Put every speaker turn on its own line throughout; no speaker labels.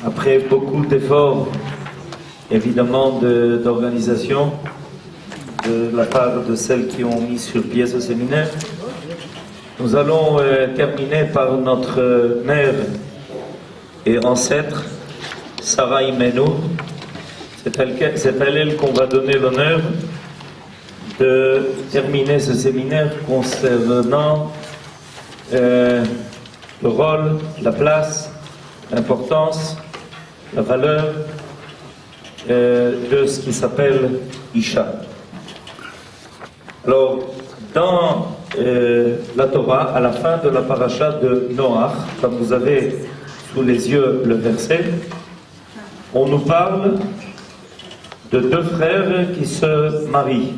Après beaucoup d'efforts, évidemment, d'organisation de la part de celles qui ont mis sur pied ce séminaire, nous allons terminer par notre mère et ancêtre, Sarah Imenu. C'est à elle qu'on va donner l'honneur de terminer ce séminaire concernant le rôle, la place, l'importance, la valeur de ce qui s'appelle Isha. Alors, dans la Torah, à la fin de la paracha de Noach, comme vous avez sous les yeux le verset, on nous parle de deux frères qui se marient.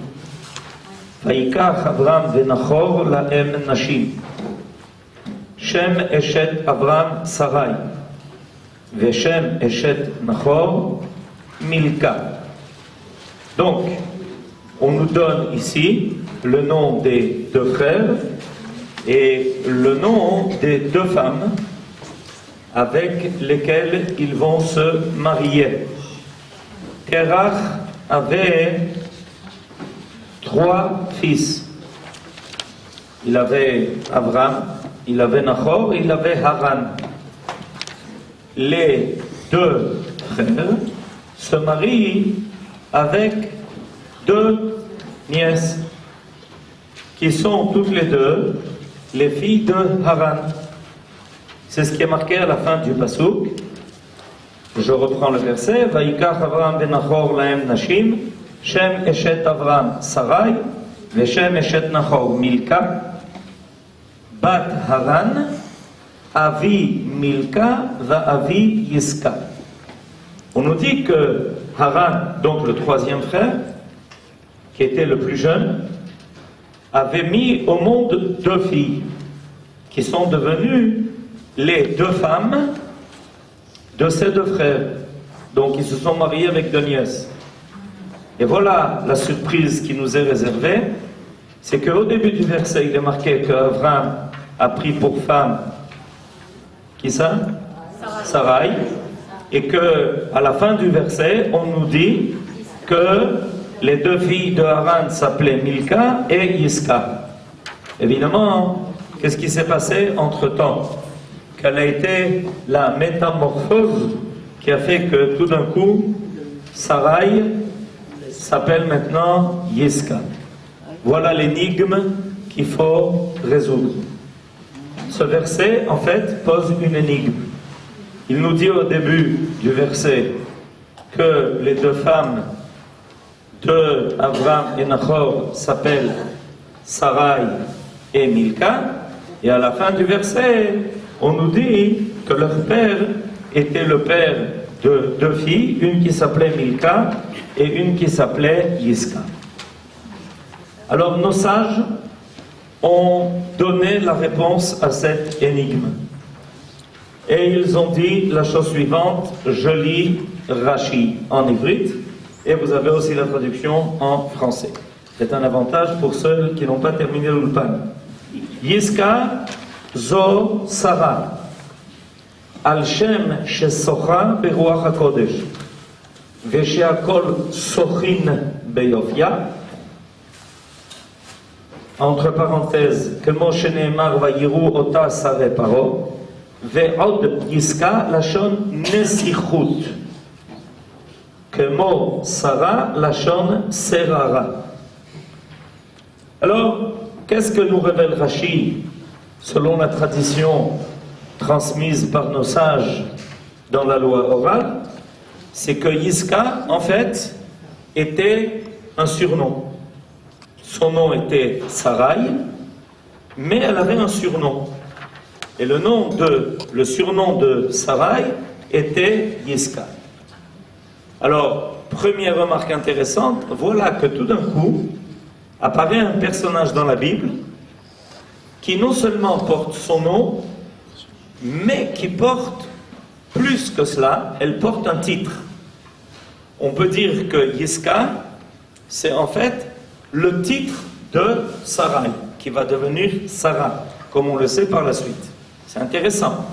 Vayikach Avram venachor lahem nashim. Shem eshet Avram Sarai. Veshem eshet Nachor Milka. Donc, on nous donne ici le nom des deux frères et le nom des deux femmes avec lesquelles ils vont se marier. Terach avait 3 fils. Il avait Avram, il avait Nachor et il avait Haran. Les deux frères se marient avec 2 nièces qui sont toutes les deux les filles de Haran. C'est ce qui est marqué à la fin du pasuk. Je reprends le verset. Vayikach Avram venachor lahem nashim, Shem eshet Avram Sarai, Veshem eshet Nachor Milka, Bat Haran, Avi Milka, va Avi Yiska. On nous dit que Haran, donc le 3e frère, qui était le plus jeune, avait mis au monde 2 filles, qui sont devenues les 2 femmes de ses 2 frères. Donc ils se sont mariés avec 2 nièces. Et voilà la surprise qui nous est réservée, c'est qu'au début du verset, il est marqué qu'Avram a pris pour femme, qui ça? Sarai. Et qu'à la fin du verset, on nous dit que les 2 filles de Haran s'appelaient Milka et Yiska. Évidemment, qu'est-ce qui s'est passé entre-temps? Quelle a été la métamorphose qui a fait que tout d'un coup, Sarai s'appelle maintenant Yiska. Voilà l'énigme qu'il faut résoudre. Ce verset, en fait, pose une énigme. Il nous dit au début du verset que les 2 femmes de Avram et Nachor s'appellent Sarai et Milka, et à la fin du verset, on nous dit que leur père était le père de 2 filles, une qui s'appelait Milka et une qui s'appelait Yiska. Alors nos sages ont donné la réponse à cette énigme. Et ils ont dit la chose suivante, je lis Rashi en ivrite, et vous avez aussi la traduction en français. C'est un avantage pour ceux qui n'ont pas terminé l'ulpan. Yiska zo Sarah, al shem shesocha beruach hakodesh, vesheakol sochin beyofia. Entre parenthèses, que Moshe Neemar vayiru ota sare paro, ve'od Yiska lashon nesichut. Que mot Sarah lachon serara. Alors, qu'est-ce que nous révèle Rashi selon la tradition transmise par nos sages dans la loi orale? C'est que Yiska, en fait, était un surnom. Son nom était Sarai, mais elle avait un surnom. Et le surnom de Sarai était Yiska. Alors, première remarque intéressante, voilà que tout d'un coup, apparaît un personnage dans la Bible qui non seulement porte son nom, mais qui porte plus que cela, elle porte un titre. On peut dire que Yiska, c'est en fait le titre de Sarai, qui va devenir Sarah, comme on le sait par la suite. C'est intéressant.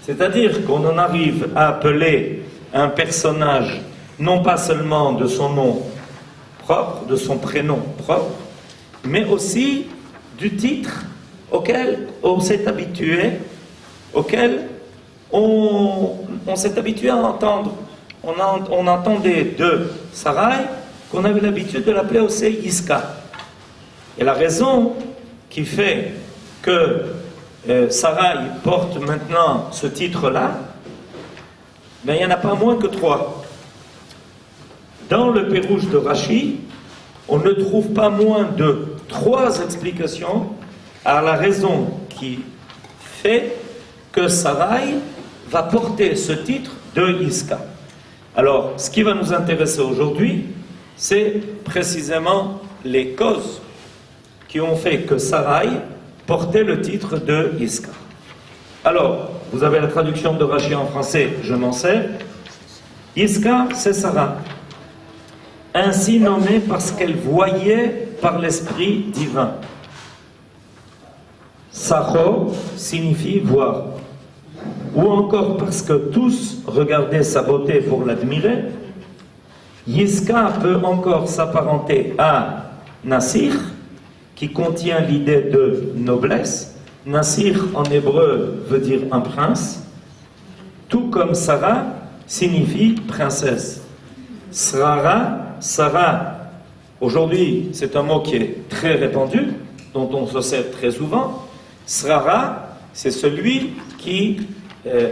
C'est-à-dire qu'on en arrive à appeler un personnage non pas seulement de son nom propre, de son prénom propre, mais aussi du titre auquel on s'est habitué, auquel on s'est habitué à entendre. On entendait de Sarai qu'on avait l'habitude de l'appeler aussi Yiska. Et la raison qui fait que Sarai porte maintenant ce titre-là, mais il n'y en a pas moins que 3. Dans le Pérouge de Rashi, on ne trouve pas moins de 3 explications à la raison qui fait que Sarai va porter ce titre de Yiska. Alors, ce qui va nous intéresser aujourd'hui, c'est précisément les causes qui ont fait que Sarai portait le titre de Yiska. Alors, vous avez la traduction de Rashi en français, je m'en sais. Yiska, c'est Sarah, ainsi nommée parce qu'elle voyait par l'esprit divin. Sacho signifie voir. Ou encore parce que tous regardaient sa beauté pour l'admirer. Yiska peut encore s'apparenter à Nasir, qui contient l'idée de noblesse. Nasir en hébreu veut dire un prince, tout comme Sarah signifie princesse. Srara, Sarah, aujourd'hui c'est un mot qui est très répandu, dont on se sert très souvent. Srara, c'est celui qui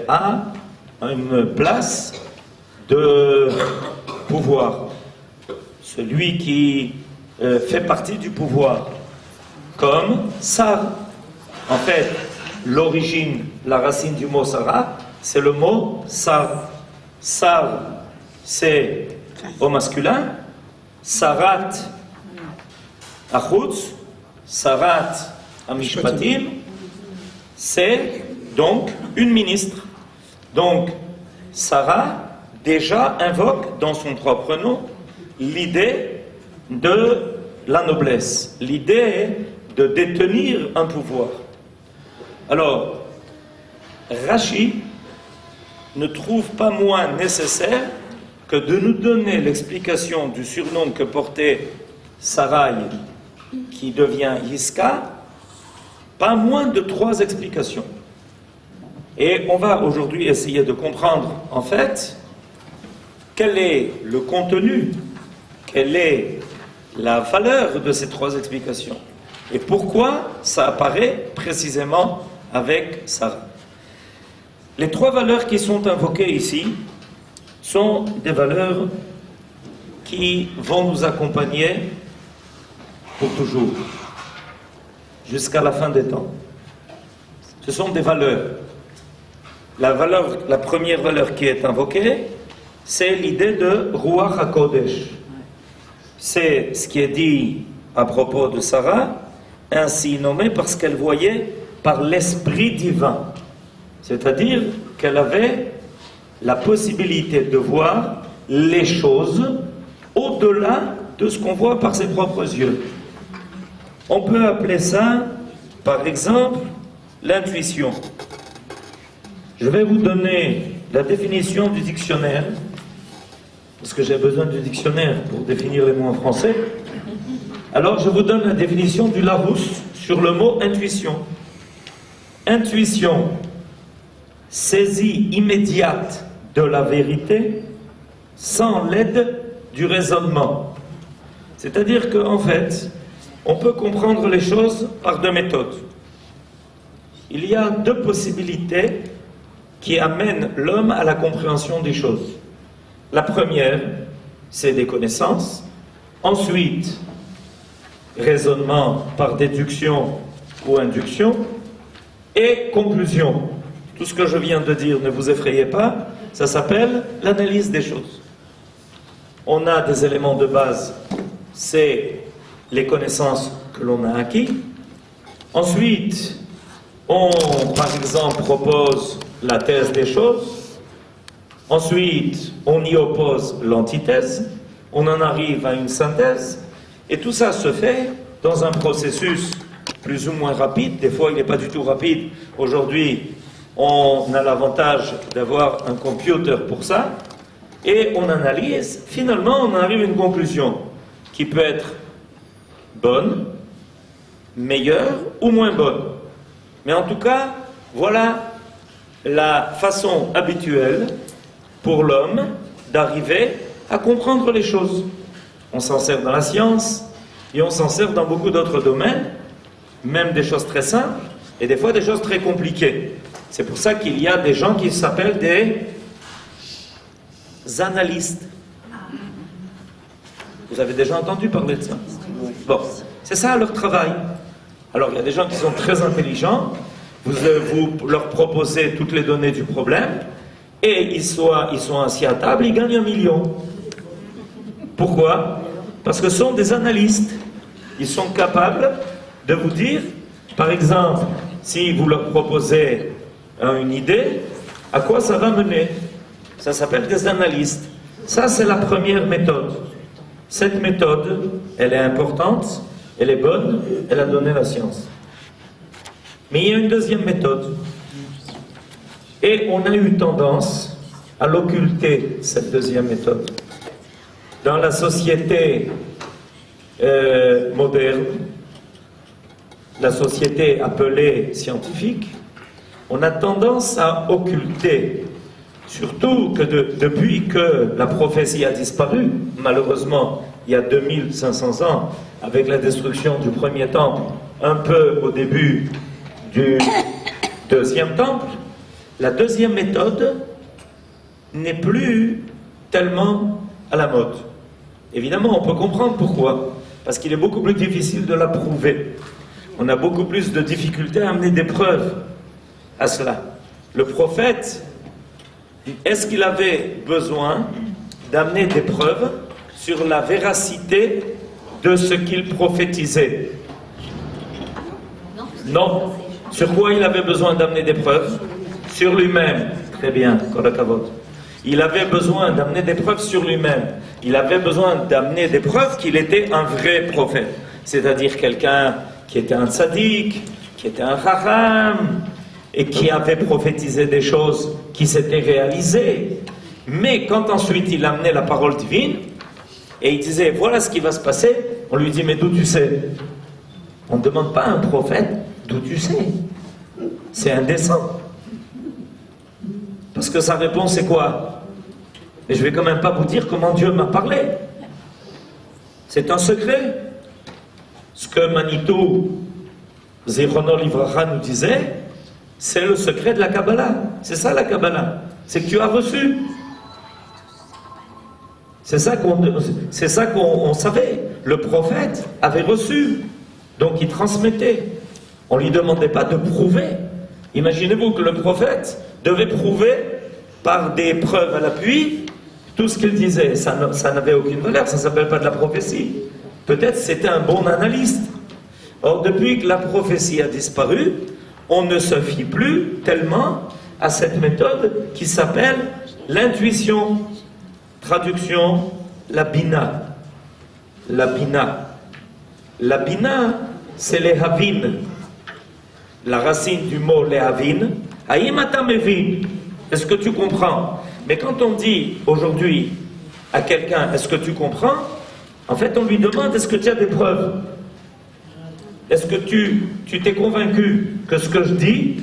a une place de pouvoir, celui qui fait partie du pouvoir, comme Sar. En fait, l'origine, la racine du mot Sarah, c'est le mot Sar. Sar, c'est au masculin, Sarat Achutz, Sarat Amishpatim, c'est donc une ministre. Donc, Sarah déjà invoque dans son propre nom l'idée de la noblesse, l'idée de détenir un pouvoir. Alors, Rashi ne trouve pas moins nécessaire que de nous donner l'explication du surnom que portait Sarai, qui devient Yiska, pas moins de 3 explications. Et on va aujourd'hui essayer de comprendre, en fait, quel est le contenu, quelle est la valeur de ces 3 explications, et pourquoi ça apparaît précisément avec Sarah. Les 3 valeurs qui sont invoquées ici sont des valeurs qui vont nous accompagner pour toujours, jusqu'à la fin des temps. Ce sont des valeurs. La première valeur qui est invoquée, c'est l'idée de Ruach HaKodesh. C'est ce qui est dit à propos de Sarah, ainsi nommée parce qu'elle voyait par l'esprit divin. C'est-à-dire qu'elle avait la possibilité de voir les choses au-delà de ce qu'on voit par ses propres yeux. On peut appeler ça, par exemple, l'intuition. Je vais vous donner la définition du dictionnaire, parce que j'ai besoin du dictionnaire pour définir les mots en français. Alors je vous donne la définition du Larousse sur le mot intuition. Intuition, saisie immédiate de la vérité sans l'aide du raisonnement. C'est-à-dire qu'en fait, on peut comprendre les choses par 2 méthodes. Il y a 2 possibilités qui amènent l'homme à la compréhension des choses. La première, c'est des connaissances. Ensuite, raisonnement par déduction ou induction. Et conclusion. Tout ce que je viens de dire, ne vous effrayez pas, ça s'appelle l'analyse des choses. On a des éléments de base, c'est les connaissances que l'on a acquis. Ensuite, on, par exemple, propose la thèse des choses. Ensuite, on y oppose l'antithèse. On en arrive à une synthèse. Et tout ça se fait dans un processus plus ou moins rapide. Des fois, il n'est pas du tout rapide. Aujourd'hui, on a l'avantage d'avoir un computer pour ça, et on analyse, finalement on arrive à une conclusion qui peut être bonne, meilleure ou moins bonne. Mais en tout cas, voilà la façon habituelle pour l'homme d'arriver à comprendre les choses. On s'en sert dans la science et on s'en sert dans beaucoup d'autres domaines, même des choses très simples et des fois des choses très compliquées. C'est pour ça qu'il y a des gens qui s'appellent des analystes. Vous avez déjà entendu parler de ça? Bon, c'est ça leur travail. Alors il y a des gens qui sont très intelligents, vous leur proposez toutes les données du problème, et ils sont assis à table, ils gagnent 1 million. Pourquoi? Parce que ce sont des analystes. Ils sont capables de vous dire, par exemple, si vous leur proposez une idée, à quoi ça va mener? Ça s'appelle des analystes. Ça, c'est la première méthode. Cette méthode, elle est importante, elle est bonne, elle a donné la science. Mais il y a une deuxième méthode. Et on a eu tendance à l'occulter, cette deuxième méthode. Dans la société moderne, la société appelée scientifique, on a tendance à occulter, surtout que depuis que la prophétie a disparu, malheureusement, il y a 2500 ans, avec la destruction du premier temple, un peu au début du deuxième temple, la deuxième méthode n'est plus tellement à la mode. Évidemment, on peut comprendre pourquoi. Parce qu'il est beaucoup plus difficile de la prouver. On a beaucoup plus de difficultés à amener des preuves à cela. Le prophète, est-ce qu'il avait besoin d'amener des preuves sur la véracité de ce qu'il prophétisait? Non. Sur quoi il avait besoin d'amener des preuves? Sur lui-même. Très bien, Korakavod. Il avait besoin d'amener des preuves sur lui-même. Il avait besoin d'amener des preuves qu'il était un vrai prophète. C'est-à-dire quelqu'un qui était un tzaddik, qui était un chacham, et qui avait prophétisé des choses qui s'étaient réalisées. Mais quand ensuite il amenait la parole divine, et il disait, voilà ce qui va se passer, on lui dit, mais d'où tu sais? On ne demande pas à un prophète, d'où tu sais? C'est indécent. Parce que sa réponse c'est quoi? Mais je ne vais quand même pas vous dire comment Dieu m'a parlé. C'est un secret. Ce que Manitou Zichrono Livracha nous disait, c'est le secret de la Kabbalah. C'est ça la Kabbalah. C'est que tu as reçu. C'est ça qu'on savait. Le prophète avait reçu. Donc il transmettait. On ne lui demandait pas de prouver. Imaginez-vous que le prophète devait prouver par des preuves à l'appui tout ce qu'il disait. Ça n'avait aucune valeur, ça ne s'appelle pas de la prophétie. Peut-être c'était un bon analyste. Or, depuis que la prophétie a disparu, on ne se fie plus tellement à cette méthode qui s'appelle l'intuition. Traduction, la bina. La bina. La bina, c'est les havin. La racine du mot les havin. Aïmata mevin. Est-ce que tu comprends? Mais quand on dit aujourd'hui à quelqu'un, est-ce que tu comprends? En fait, on lui demande, est-ce que tu as des preuves? Est-ce que tu t'es convaincu que ce que je dis,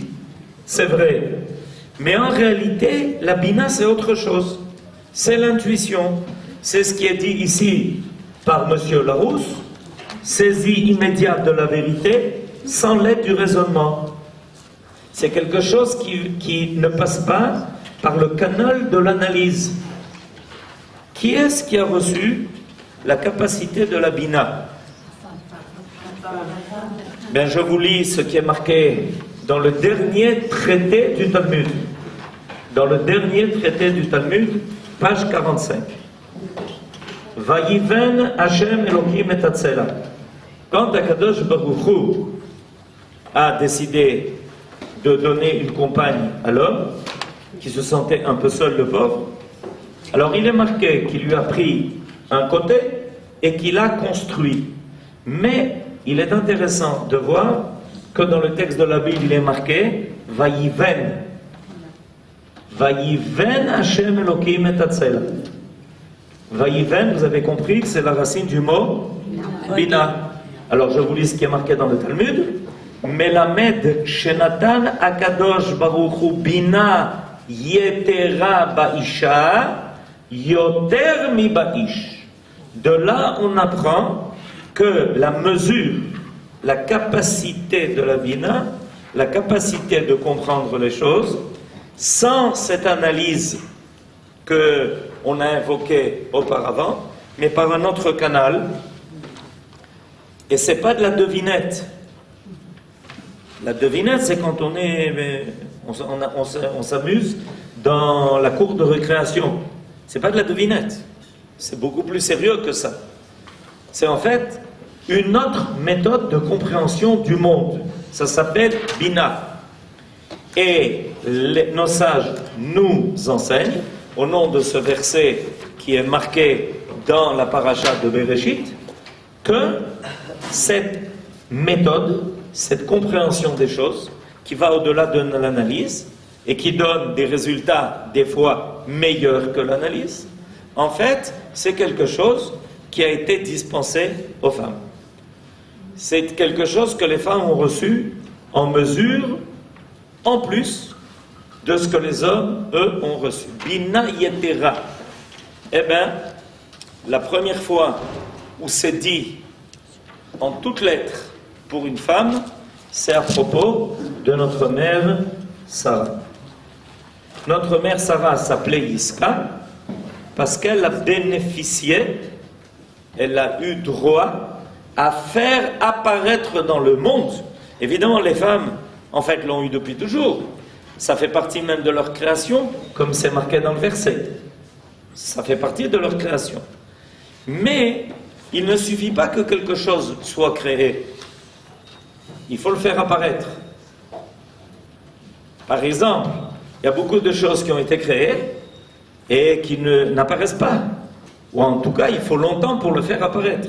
c'est vrai? Mais en réalité, la bina, c'est autre chose. C'est l'intuition. C'est ce qui est dit ici par Monsieur Larousse, saisie immédiate de la vérité, sans l'aide du raisonnement. C'est quelque chose qui ne passe pas par le canal de l'analyse. Qui est-ce qui a reçu la capacité de la bina? Bien, je vous lis ce qui est marqué dans le dernier traité du Talmud. Dans le dernier traité du Talmud, page 45. Vayiven Hashem Elohim et Hatzela. Quand Akadosh Baruch Hu a décidé de donner une compagne à l'homme, qui se sentait un peu seul, le pauvre, alors il est marqué qu'il lui a pris un côté et qu'il a construit. Mais il est intéressant de voir que dans le texte de la Bible, il est marqué Vayiven. Vayiven Hashem Elokim et Hatzela. Vayiven, vous avez compris que c'est la racine du mot Bina. Alors je vous lis ce qui est marqué dans le Talmud. Melamed Shenatan Akadosh Baruch Hu Bina Yetera Baisha Yoter Mi Baish. De là on apprend que la mesure, la capacité de la Bina, la capacité de comprendre les choses, sans cette analyse qu'on a invoquée auparavant, mais par un autre canal, et c'est pas de la devinette. La devinette, c'est quand on s'amuse dans la cour de récréation. C'est pas de la devinette. C'est beaucoup plus sérieux que ça. C'est en fait une autre méthode de compréhension du monde. Ça s'appelle Bina. Et nos sages nous enseignent, au nom de ce verset qui est marqué dans la paracha de Bereshit, que cette méthode, cette compréhension des choses, qui va au-delà de l'analyse et qui donne des résultats des fois meilleurs que l'analyse, en fait, c'est quelque chose qui a été dispensé aux femmes. C'est quelque chose que les femmes ont reçu en mesure, en plus de ce que les hommes, eux, ont reçu. Bina Yetera. Eh bien, la première fois où c'est dit en toutes lettres pour une femme, c'est à propos de notre mère Sarah. Notre mère Sarah s'appelait Yiska parce qu'elle a bénéficié, elle a eu droit à faire apparaître dans le monde. Évidemment, les femmes, en fait, l'ont eu depuis toujours. Ça fait partie même de leur création, comme c'est marqué dans le verset. Ça fait partie de leur création. Mais il ne suffit pas que quelque chose soit créé. Il faut le faire apparaître. Par exemple, il y a beaucoup de choses qui ont été créées et qui n'apparaissent pas. Ou en tout cas, il faut longtemps pour le faire apparaître.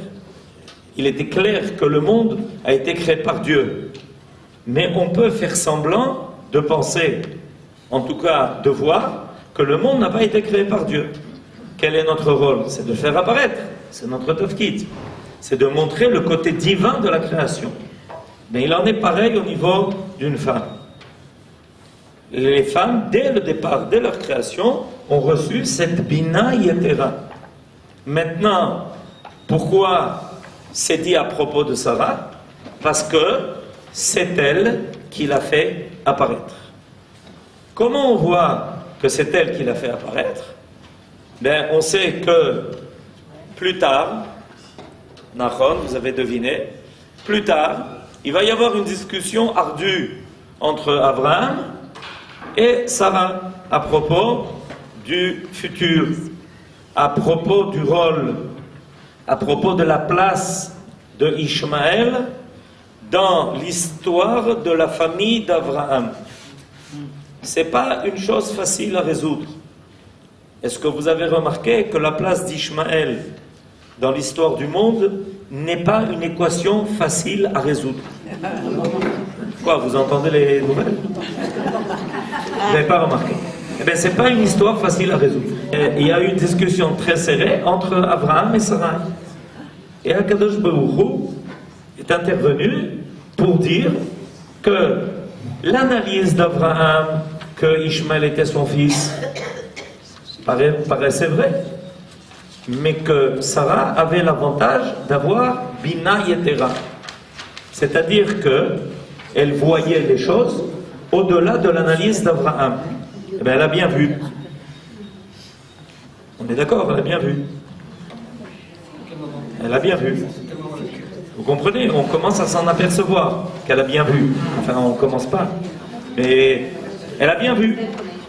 Il était clair que le monde a été créé par Dieu. Mais on peut faire semblant de penser, en tout cas de voir, que le monde n'a pas été créé par Dieu. Quel est notre rôle? C'est de le faire apparaître. C'est notre tafkid. C'est de montrer le côté divin de la création. Mais il en est pareil au niveau d'une femme. Les femmes, dès le départ, dès leur création, ont reçu cette Bina Yetera. Maintenant, pourquoi c'est dit à propos de Sarah? Parce que c'est elle qui l'a fait apparaître. Comment on voit que c'est elle qui l'a fait apparaître? Ben, on sait que plus tard, Nachon, vous avez deviné, plus tard, il va y avoir une discussion ardue entre Abraham et Sarah à propos du futur, à propos du rôle, à propos de la place de Ishmaël dans l'histoire de la famille d'Abraham. C'est pas une chose facile à résoudre. Est-ce que vous avez remarqué que la place d'Ishmaël dans l'histoire du monde n'est pas une équation facile à résoudre? Quoi, vous entendez les nouvelles? Vous n'avez pas remarqué? Eh bien, c'est pas une histoire facile à résoudre. Il y a eu une discussion très serrée entre Abraham et Sarai. Et Akadosh Baruch Hu est intervenu pour dire que l'analyse d'Abraham, que Ishmaël était son fils, paraissait vrai, mais que Sarah avait l'avantage d'avoir Bina Yetera. C'est-à-dire qu'elle voyait les choses au-delà de l'analyse d'Abraham. Eh bien, elle a bien vu. On est d'accord, elle a bien vu. Elle a bien vu. Vous comprenez? On commence à s'en apercevoir qu'elle a bien vu. Enfin, on ne commence pas. Mais elle a bien vu.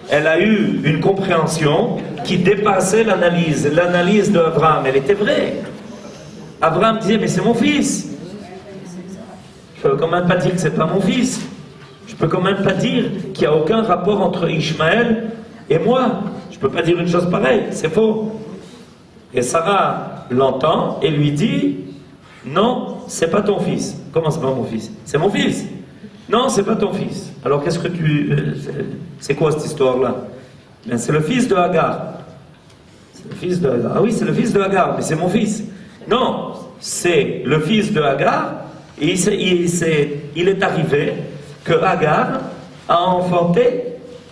Elle a eu une compréhension qui dépassait l'analyse. L'analyse d'Abraham, elle était vraie. Abraham disait, mais c'est mon fils. Je ne peux quand même pas dire que c'est pas mon fils. Je ne peux quand même pas dire qu'il n'y a aucun rapport entre Ishmaël et moi. Je ne peux pas dire une chose pareille, c'est faux. Et Sarah l'entend et lui dit, non, c'est pas ton fils. Comment c'est pas mon fils? C'est mon fils. Non, c'est pas ton fils. Alors qu'est-ce que c'est quoi cette histoire-là? Mais c'est le fils de Hagar. C'est le fils de Hagar. Ah oui, c'est le fils de Hagar, mais c'est mon fils. Non, c'est le fils de Hagar, et il est arrivé que Hagar a enfanté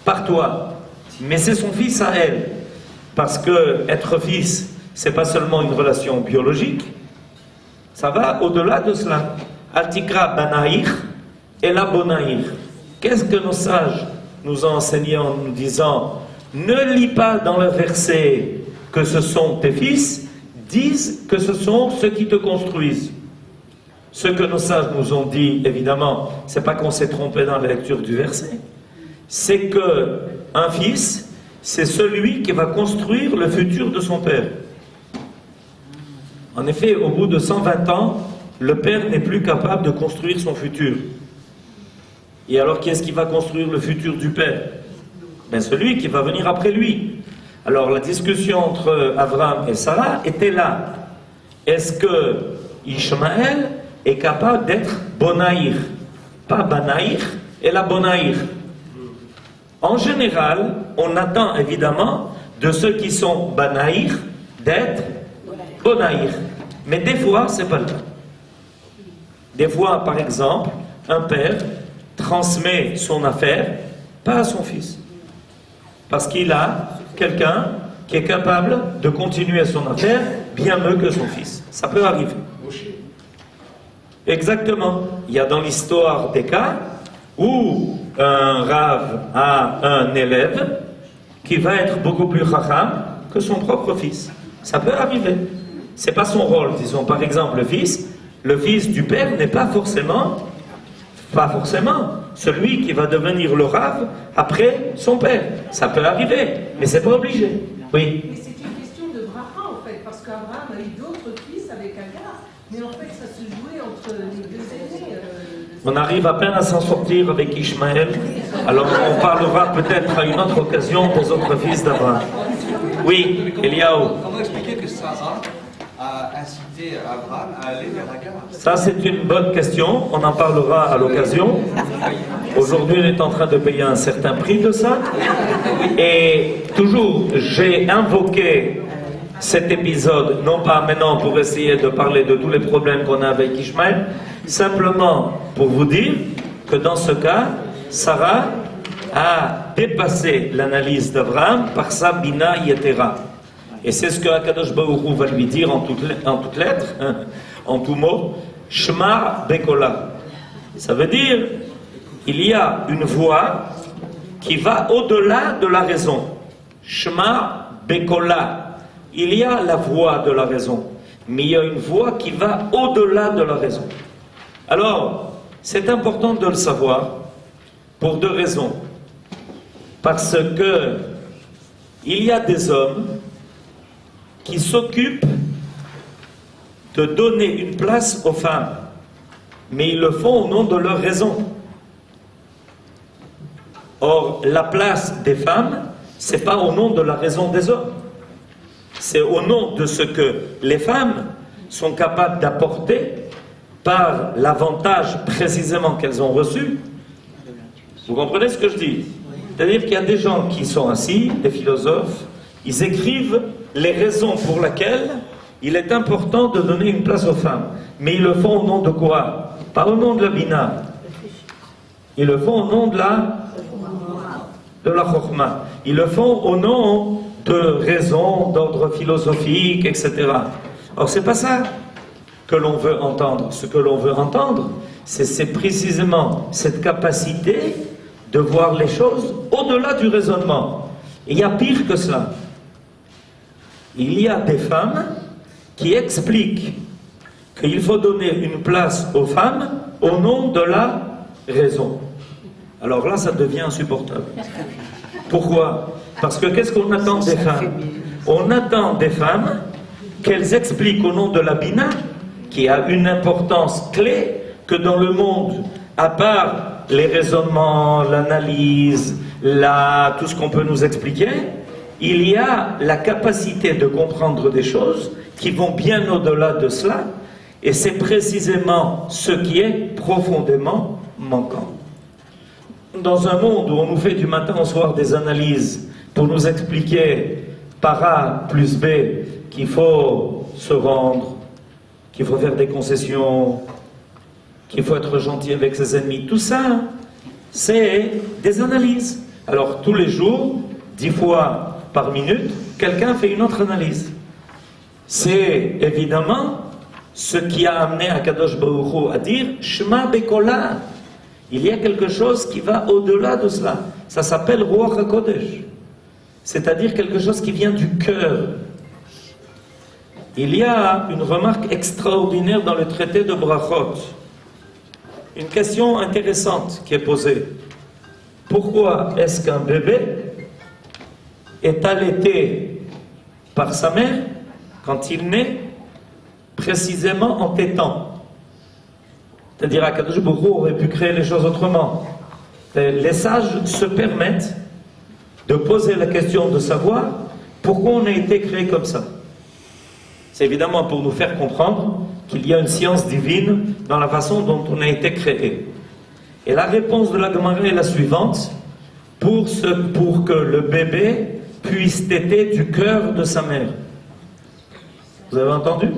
par toi. Mais c'est son fils à elle. Parce que être fils, c'est pas seulement une relation biologique, ça va au-delà de cela. Altikra banaïr et la bonaïr. Qu'est-ce que nos sages nous ont enseigné en nous disant, ne lis pas dans le verset que ce sont tes fils, disent que ce sont ceux qui te construisent. Ce que nos sages nous ont dit, évidemment, c'est pas qu'on s'est trompé dans la lecture du verset, c'est que un fils, c'est celui qui va construire le futur de son père. En effet, au bout de 120 ans, le père n'est plus capable de construire son futur. Et alors, qui est-ce qui va construire le futur du père? Ben, celui qui va venir après lui. Alors, la discussion entre Abraham et Sarah était là. Est-ce que Ishmaël est capable d'être Bonaïr? Pas Banaïr, et la Bonaïr. En général, on attend évidemment de ceux qui sont Banaïr d'être Bonaïr. Mais des fois, c'est pas le cas. Des fois, par exemple, un père transmet son affaire, pas à son fils. Parce qu'il a quelqu'un qui est capable de continuer son affaire bien mieux que son fils. Ça peut arriver. Exactement. Il y a dans l'histoire des cas où un rave a un élève qui va être beaucoup plus chacham que son propre fils. Ça peut arriver. C'est pas son rôle, disons. Par exemple, le fils du père n'est pas forcément celui qui va devenir le rave après son père. Ça peut arriver, mais c'est pas obligé. Oui.
Mais c'est une question de bracha en fait, parce qu'Abraham a eu d'autres fils avec Hagar, mais en fait ça se jouait entre les deux aînés.
On arrive à peine à s'en sortir avec Ishmaël, alors on parlera peut-être à une autre occasion des autres fils d'Abraham. Oui, Eliaou.
Comment expliquer que Sarah a incité Abraham à aller vers Hagar?
Ça, c'est une bonne question. On en parlera à l'occasion. Aujourd'hui, on est en train de payer un certain prix de ça. Et toujours, j'ai invoqué cet épisode, non pas maintenant pour essayer de parler de tous les problèmes qu'on a avec Ishmaël, simplement pour vous dire que dans ce cas, Sarah a dépassé l'analyse d'Abraham par sa bina yetera. Et c'est ce que Akadosh Baruch Hu va lui dire en toutes lettres, en tout mot, Shema Bekola. Ça veut dire, il y a une voix qui va au-delà de la raison. Shema Bekola. Il y a la voix de la raison, mais il y a une voix qui va au-delà de la raison. Alors, c'est important de le savoir pour deux raisons. Parce que il y a des hommes qui s'occupent de donner une place aux femmes, mais ils le font au nom de leur raison. Or, la place des femmes, c'est pas au nom de la raison des hommes. C'est au nom de ce que les femmes sont capables d'apporter par l'avantage précisément qu'elles ont reçu. Vous comprenez ce que je dis? C'est-à-dire qu'il y a des gens qui sont assis, des philosophes, ils écrivent les raisons pour lesquelles il est important de donner une place aux femmes. Mais ils le font au nom de quoi? Pas au nom de la bina. Ils le font au nom de la chokhma. Ils le font au nom de raisons d'ordre philosophique, etc. Or, c'est pas ça que l'on veut entendre. Ce que l'on veut entendre, c'est précisément cette capacité de voir les choses au-delà du raisonnement. Et il y a pire que cela. Il y a des femmes qui expliquent qu'il faut donner une place aux femmes au nom de la raison. Alors là, ça devient insupportable. Pourquoi? Parce que qu'est-ce qu'on attend des femmes? On attend des femmes qu'elles expliquent au nom de la bina, qui a une importance clé, que dans le monde, à part les raisonnements, l'analyse, tout ce qu'on peut nous expliquer, il y a la capacité de comprendre des choses qui vont bien au-delà de cela, et c'est précisément ce qui est profondément manquant. Dans un monde où on nous fait du matin au soir des analyses pour nous expliquer par A plus B qu'il faut se rendre, qu'il faut faire des concessions, qu'il faut être gentil avec ses ennemis. Tout ça, c'est des analyses. Alors tous les jours, 10 fois par minute, quelqu'un fait une autre analyse. C'est évidemment ce qui a amené Akadosh Baruch Hu à dire Shema Bekola. Il y a quelque chose qui va au-delà de cela. Ça s'appelle Ruach HaKodesh. C'est-à-dire quelque chose qui vient du cœur. Il y a une remarque extraordinaire dans le traité de Brachot. Une question intéressante qui est posée. Pourquoi est-ce qu'un bébé est allaité par sa mère quand il naît précisément en tétant? C'est-à-dire qu'Akadosh Baruch Hu aurait pu créer les choses autrement. Les sages se permettent de poser la question de savoir pourquoi on a été créé comme ça. C'est évidemment pour nous faire comprendre qu'il y a une science divine dans la façon dont on a été créé. Et la réponse de la Gemara est la suivante: pour que le bébé puisse téter du cœur de sa mère. Vous avez entendu?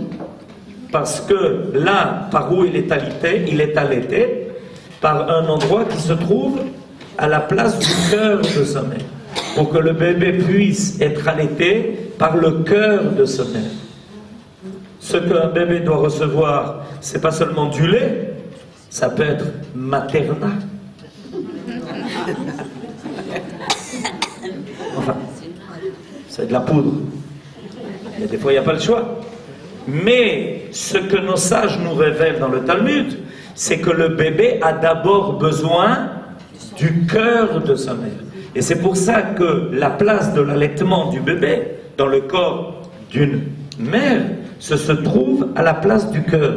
Parce que là, par où il est allaité par un endroit qui se trouve à la place du cœur de sa mère. Pour que le bébé puisse être allaité par le cœur de sa mère. Ce qu'un bébé doit recevoir, c'est pas seulement du lait, ça peut être materna. Enfin, c'est de la poudre. Mais des fois, il n'y a pas le choix. Mais ce que nos sages nous révèlent dans le Talmud, c'est que le bébé a d'abord besoin du cœur de sa mère. Et c'est pour ça que la place de l'allaitement du bébé dans le corps d'une mère se trouve à la place du cœur.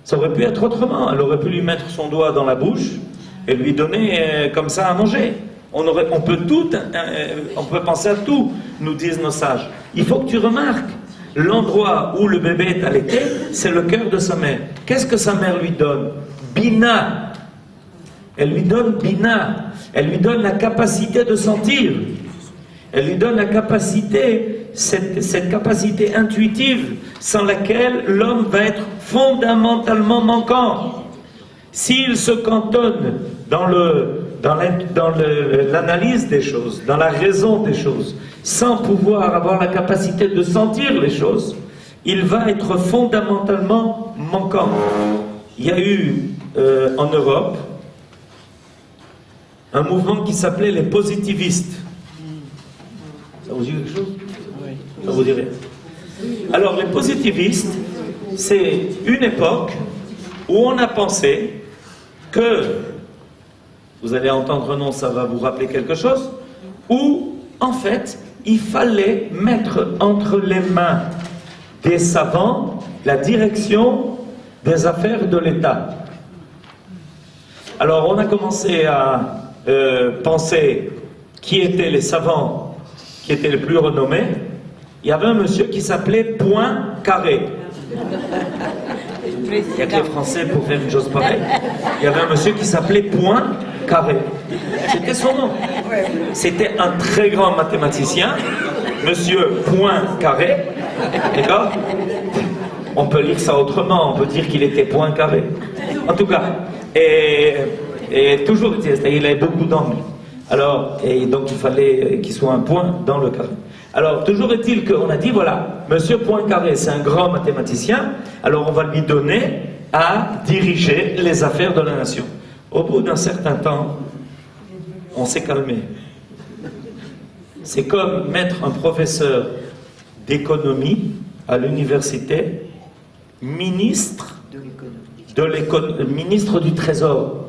Ça aurait pu être autrement. Elle aurait pu lui mettre son doigt dans la bouche et lui donner comme ça à manger. On peut penser à tout, nous disent nos sages. Il faut que tu remarques, l'endroit où le bébé est allaité, c'est le cœur de sa mère. Qu'est-ce que sa mère lui donne? Bina. Elle lui donne Bina. Elle lui donne la capacité de sentir. Elle lui donne la capacité, cette capacité intuitive sans laquelle l'homme va être fondamentalement manquant. S'il se cantonne dans l'analyse des choses, dans la raison des choses, sans pouvoir avoir la capacité de sentir les choses, il va être fondamentalement manquant. Il y a eu en Europe un mouvement qui s'appelait les positivistes. Ça vous dit quelque chose? Ça vous dirait? Alors les positivistes, c'est une époque où on a pensé que, vous allez entendre un nom, ça va vous rappeler quelque chose, où en fait il fallait mettre entre les mains des savants la direction des affaires de l'État. Alors on a commencé à penser qui étaient les savants qui étaient les plus renommés. Il y avait un monsieur qui s'appelait Poincaré. Il n'y a que les Français pour faire une chose pareille. Il y avait un monsieur qui s'appelait Poincaré. C'était son nom. C'était un très grand mathématicien, monsieur Poincaré. D'accord? On peut lire ça autrement, on peut dire qu'il était Poincaré. En tout cas, et toujours, il avait beaucoup d'angles. Alors, et donc il fallait qu'il soit un point dans le carré. Alors, toujours est-il qu'on a dit, voilà, monsieur Poincaré, c'est un grand mathématicien, alors on va lui donner à diriger les affaires de la nation. Au bout d'un certain temps, on s'est calmé. C'est comme mettre un professeur d'économie à l'université, ministre du Trésor.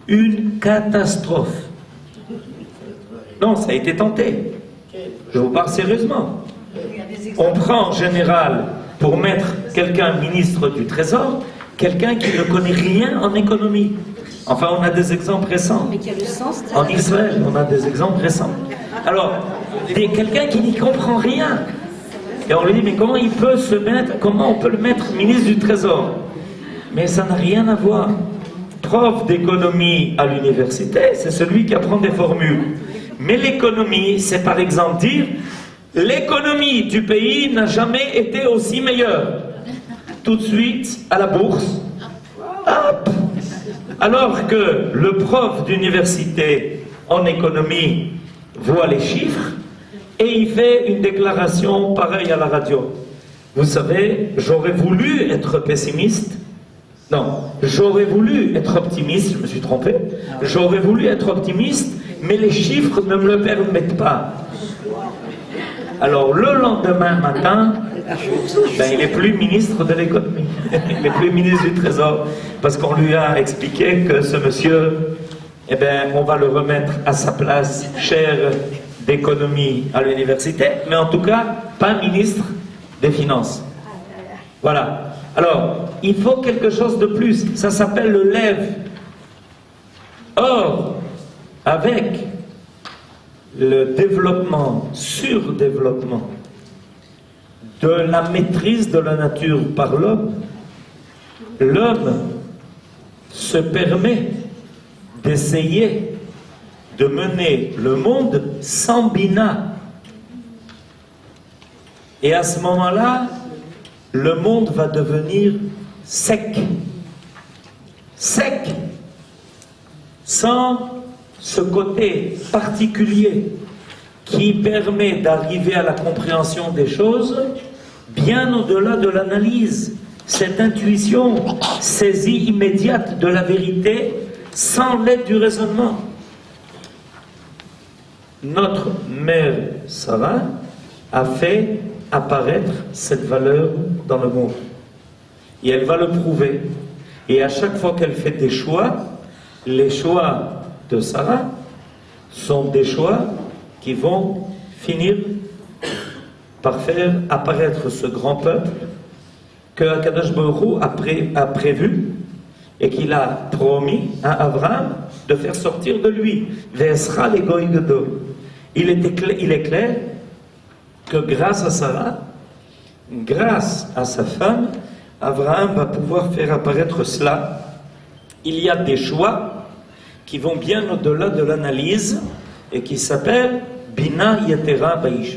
Une catastrophe. Non, ça a été tenté. Je vous parle sérieusement. On prend en général, pour mettre quelqu'un ministre du Trésor, quelqu'un qui ne connaît rien en économie. Enfin, on a des exemples récents. En Israël, on a des exemples récents. Alors, quelqu'un qui n'y comprend rien. Et on lui dit, mais comment on peut le mettre ministre du Trésor? Mais ça n'a rien à voir. Prof d'économie à l'université, c'est celui qui apprend des formules. Mais l'économie, c'est par exemple dire, l'économie du pays n'a jamais été aussi meilleure. Tout de suite, à la bourse. Hop. Alors que le prof d'université en économie voit les chiffres et il fait une déclaration pareille à la radio. Vous savez, j'aurais voulu être pessimiste. Non, j'aurais voulu être optimiste, je me suis trompé. J'aurais voulu être optimiste, mais les chiffres ne me le permettent pas. Alors le lendemain matin, ben, il n'est plus ministre de l'économie, il n'est plus ministre du Trésor, parce qu'on lui a expliqué que ce monsieur, eh ben, on va le remettre à sa place, chaire d'économie à l'université, mais en tout cas, pas ministre des Finances. Voilà. Alors, il faut quelque chose de plus, ça s'appelle le lève. Or, avec le développement, surdéveloppement de la maîtrise de la nature par l'homme, l'homme se permet d'essayer de mener le monde sans bina. Et à ce moment-là, le monde va devenir sec. Sec. Sans ce côté particulier qui permet d'arriver à la compréhension des choses bien au-delà de l'analyse. Cette intuition, saisie immédiate de la vérité sans l'aide du raisonnement. Notre mère Sarah a fait apparaître cette valeur dans le monde. Et elle va le prouver. Et à chaque fois qu'elle fait des choix, les choix de Sarah sont des choix qui vont finir par faire apparaître ce grand peuple que Akadosh Baruch Hu a prévu et qu'il a promis à Abraham de faire sortir de lui. Ve'esra le goy gadol. Il est clair que grâce à Sarah, grâce à sa femme, Abraham va pouvoir faire apparaître cela. Il y a des choix qui vont bien au-delà de l'analyse et qui s'appellent Bina Yetera Baïsh.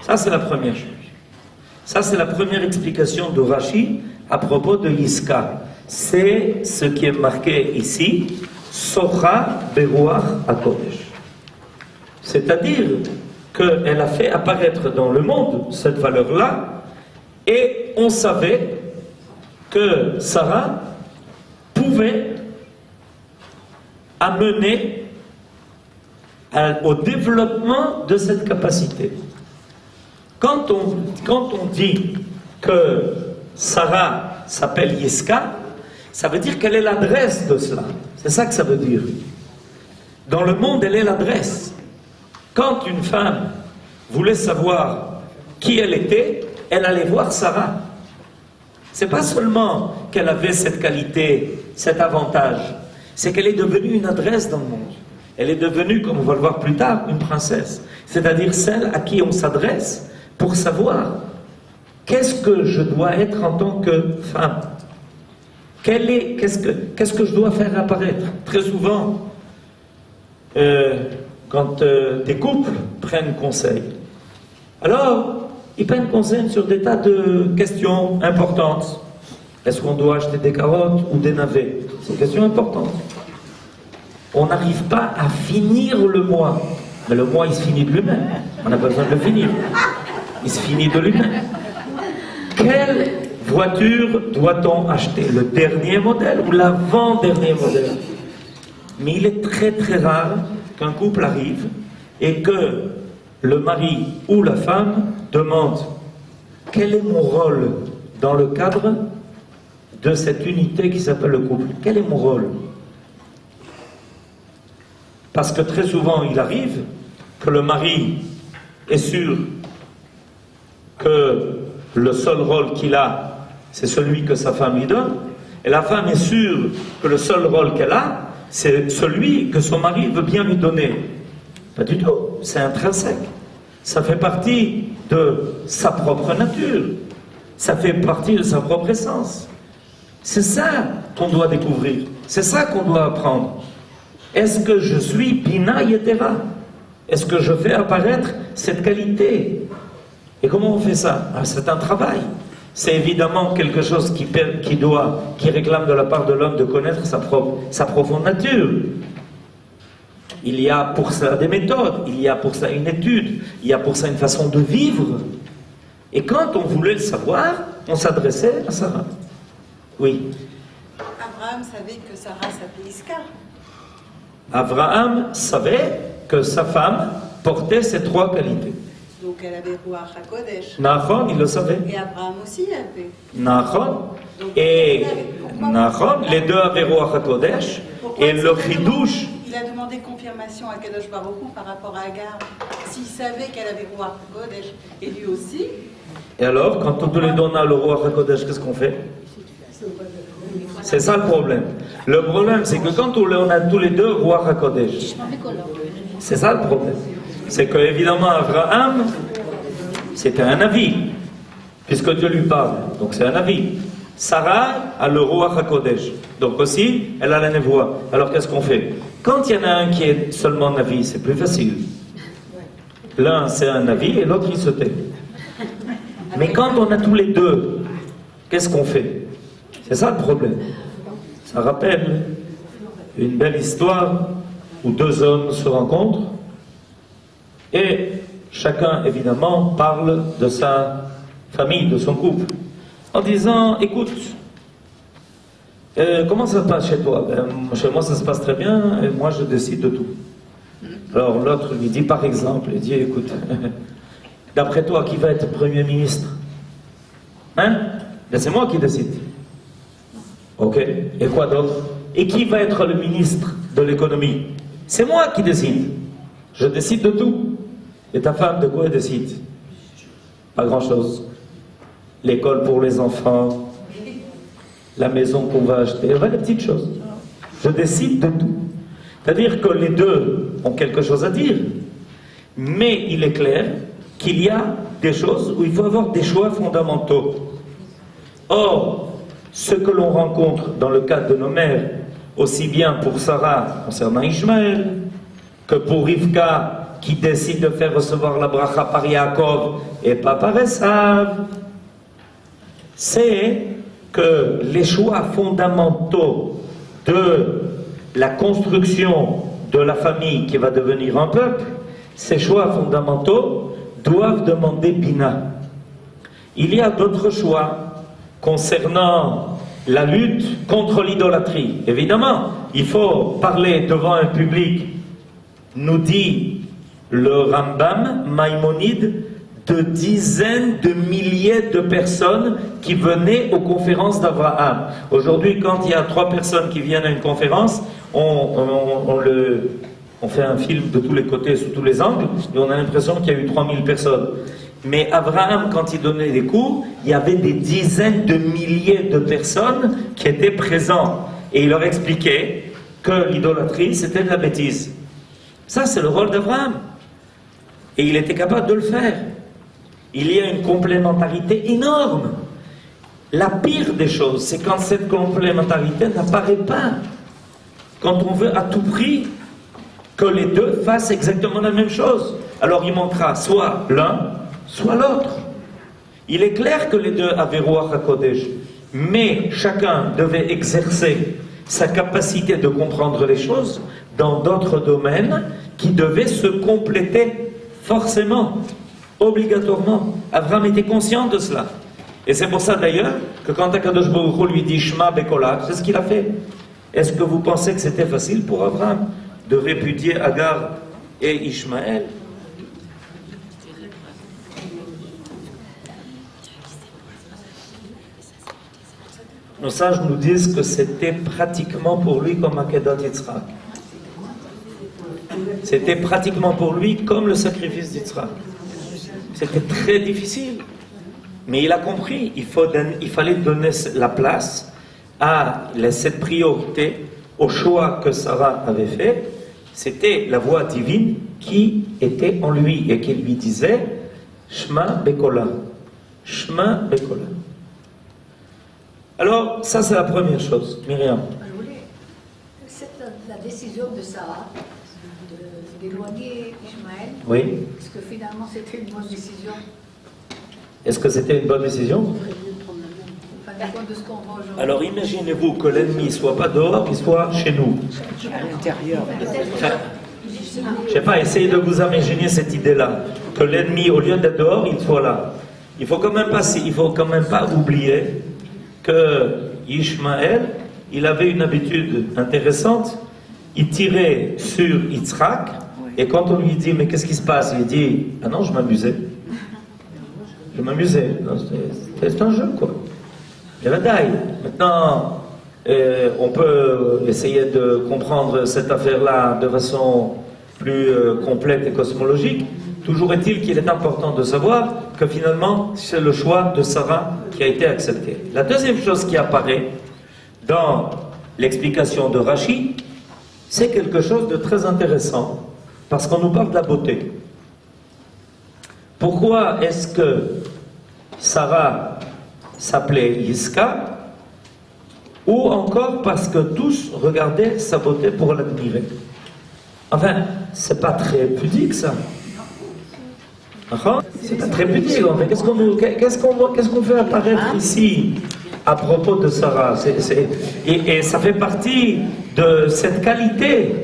Ça, c'est la première chose. Ça, c'est la première explication de Rashi à propos de Yiska. C'est ce qui est marqué ici, Socha Beruach HaKodesh. C'est-à-dire qu'elle a fait apparaître dans le monde cette valeur-là, et on savait que Sarah pouvait amener au développement de cette capacité. Quand on dit que Sarah s'appelle Yiska, ça veut dire qu'elle est l'adresse de cela. C'est ça que ça veut dire. Dans le monde, elle est l'adresse. Quand une femme voulait savoir qui elle était, elle allait voir Sarah. C'est pas seulement qu'elle avait cette qualité, cet avantage, c'est qu'elle est devenue une adresse dans le monde. Elle est devenue, comme on va le voir plus tard, une princesse. C'est-à-dire celle à qui on s'adresse pour savoir qu'est-ce que je dois être en tant que femme. Qu'est-ce que je dois faire apparaître? Très souvent, quand des couples prennent conseil, alors ils prennent conseil sur des tas de questions importantes. Est-ce qu'on doit acheter des carottes ou des navets? C'est une question importante. On n'arrive pas à finir le mois. Mais le mois, il se finit de lui-même. On n'a pas besoin de le finir. Il se finit de lui-même. Quelle voiture doit-on acheter? Le dernier modèle ou l'avant-dernier modèle? Mais il est très très rare qu'un couple arrive et que le mari ou la femme demande quel est mon rôle dans le cadre de cette unité qui s'appelle le couple. Quel est mon rôle? Parce que très souvent il arrive que le mari est sûr que le seul rôle qu'il a, c'est celui que sa femme lui donne, et la femme est sûre que le seul rôle qu'elle a, c'est celui que son mari veut bien lui donner. Pas du tout, c'est intrinsèque. Ça fait partie de sa propre nature. Ça fait partie de sa propre essence. C'est ça qu'on doit découvrir. C'est ça qu'on doit apprendre. Est-ce que je suis Bina Yetera? est-ce que je fais apparaître cette qualité? Et comment on fait ça? C'est un travail. C'est évidemment quelque chose qui réclame de la part de l'homme de connaître sa profonde nature. Il y a pour ça des méthodes, il y a pour ça une étude, il y a pour ça une façon de vivre. Et quand on voulait le savoir, on s'adressait à Sarah. Oui.
Abraham savait que Sarah s'appelait Iska.
Abraham savait que sa femme portait ces trois qualités.
Donc elle avait Ruach HaKodesh.
Nahon, il le savait.
Et Abraham aussi avait.
Nahon et Nahon, les deux avaient Ruach HaKodesh. Et le Chidouche.
Il a demandé confirmation à Kadosh Baruch Hu par rapport à Agar. S'il savait qu'elle avait Ruach HaKodesh, et lui aussi.
Et alors, quand on te les donne à le Ruach HaKodesh, qu'est-ce qu'on fait? C'est ça le problème. Le problème, c'est que quand on a tous les deux Ruach HaKodesh, c'est ça le problème. C'est que, évidemment, Abraham, c'était un avis, puisque Dieu lui parle. Donc c'est un avis. Sarah a le Ruach HaKodesh. Donc aussi, elle a la névoie. Alors qu'est-ce qu'on fait? Quand il y en a un qui est seulement un avis, c'est plus facile. L'un, c'est un avis, et l'autre, il se tait. Mais quand on a tous les deux, qu'est-ce qu'on fait? C'est ça le problème. Ça rappelle une belle histoire où deux hommes se rencontrent et chacun, évidemment, parle de sa famille, de son couple, en disant, écoute, comment ça se passe chez toi? Chez moi, ça se passe très bien, et moi, je décide de tout. Alors l'autre lui dit, par exemple, il dit, écoute, d'après toi, qui va être Premier ministre? Hein? Ben, c'est moi qui décide. Ok, et quoi d'autre? Et qui va être le ministre de l'économie? C'est moi qui décide. Je décide de tout. Et ta femme, de quoi elle décide? Pas grand-chose. L'école pour les enfants, la maison qu'on va acheter, les petites choses. Je décide de tout. C'est-à-dire que les deux ont quelque chose à dire, mais il est clair qu'il y a des choses où il faut avoir des choix fondamentaux. Or, ce que l'on rencontre dans le cadre de nos mères, aussi bien pour Sarah concernant Ishmaël, que pour Rivka qui décide de faire recevoir la bracha par Yaakov et pas par Esav, c'est que les choix fondamentaux de la construction de la famille qui va devenir un peuple, ces choix fondamentaux doivent demander Bina. Il y a d'autres choix concernant la lutte contre l'idolâtrie. Évidemment, il faut parler devant un public, nous dit le Rambam, Maïmonide, de dizaines de milliers de personnes qui venaient aux conférences d'Abraham. Aujourd'hui, quand il y a 3 personnes qui viennent à une conférence, on fait un film de tous les côtés, sous tous les angles, et on a l'impression qu'il y a eu 3000 personnes. Mais Abraham, quand il donnait des cours, il y avait des dizaines de milliers de personnes qui étaient présentes. Et il leur expliquait que l'idolâtrie, c'était de la bêtise. Ça, c'est le rôle d'Abraham. Et il était capable de le faire. Il y a une complémentarité énorme. La pire des choses, c'est quand cette complémentarité n'apparaît pas. Quand on veut à tout prix que les deux fassent exactement la même chose. Alors il manquera soit l'un, soit l'autre. Il est clair que les deux avaient Ruach HaKodesh, mais chacun devait exercer sa capacité de comprendre les choses dans d'autres domaines qui devaient se compléter forcément, obligatoirement. Abraham était conscient de cela. Et c'est pour ça d'ailleurs que quand Akadosh Baruch Hu lui dit Shema Bekola, c'est ce qu'il a fait. Est-ce que vous pensez que c'était facile pour Abraham de répudier Agar et Ishmaël? Nos sages nous disent que c'était pratiquement pour lui comme Akedat Yitzhak. C'était pratiquement pour lui comme le sacrifice d'Yitzhak. C'était très difficile. Mais il a compris, il fallait donner la place à cette priorité au choix que Sarah avait fait. C'était la voix divine qui était en lui et qui lui disait Shema Bekola. Shema Bekola. Alors, ça c'est la première chose. Myriam.
C'est la décision de Sarah d'éloigner Ismaël.
Oui.
Est-ce que finalement c'était une bonne décision?
Est-ce que c'était une bonne décision?
Enfin, du point de ce qu'on voit aujourd'hui.
Alors imaginez-vous que l'ennemi soit pas dehors, qu'il soit chez nous.
À l'intérieur.
Enfin, je sais pas, essayez de vous imaginer cette idée-là. Que l'ennemi, au lieu d'être dehors, il soit là. Il faut quand même pas oublier que Ishmaël, il avait une habitude intéressante. Il tirait sur Yitzhak, et quand on lui dit mais qu'est-ce qui se passe, il dit ah non, je m'amusais. Je m'amusais. C'est un jeu, quoi. Il y a la taille. Maintenant, on peut essayer de comprendre cette affaire-là de façon plus complète et cosmologique. Toujours est-il qu'il est important de savoir que finalement, c'est le choix de Sarah qui a été accepté. La deuxième chose qui apparaît dans l'explication de Rashi, c'est quelque chose de très intéressant, parce qu'on nous parle de la beauté. Pourquoi est-ce que Sarah s'appelait Yiska? Ou encore parce que tous regardaient sa beauté pour l'admirer. Enfin, c'est pas très pudique ça. C'est pas très pudique. Qu'est-ce qu'on fait apparaître ici à propos de Sarah? Et ça fait partie de cette qualité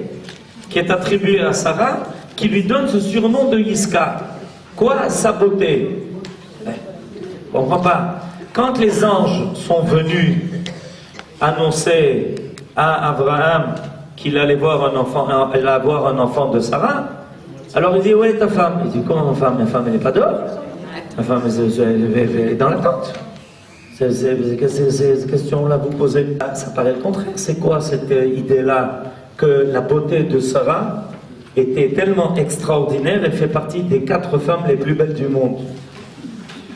qui est attribuée à Sarah, qui lui donne ce surnom de Yiska. Quoi? Sa beauté. On ne comprend pas. Quand les anges sont venus annoncer à Abraham qu'il allait avoir un enfant de Sarah, alors il dit, où est ta femme? Il dit, comment ma femme? Ma femme, elle n'est pas dehors. Ma femme, elle est dans la tente. Ces questions-là vous posez, ça paraît le contraire. C'est quoi cette idée-là que la beauté de Sarah était tellement extraordinaire, elle fait partie des 4 femmes les plus belles du monde.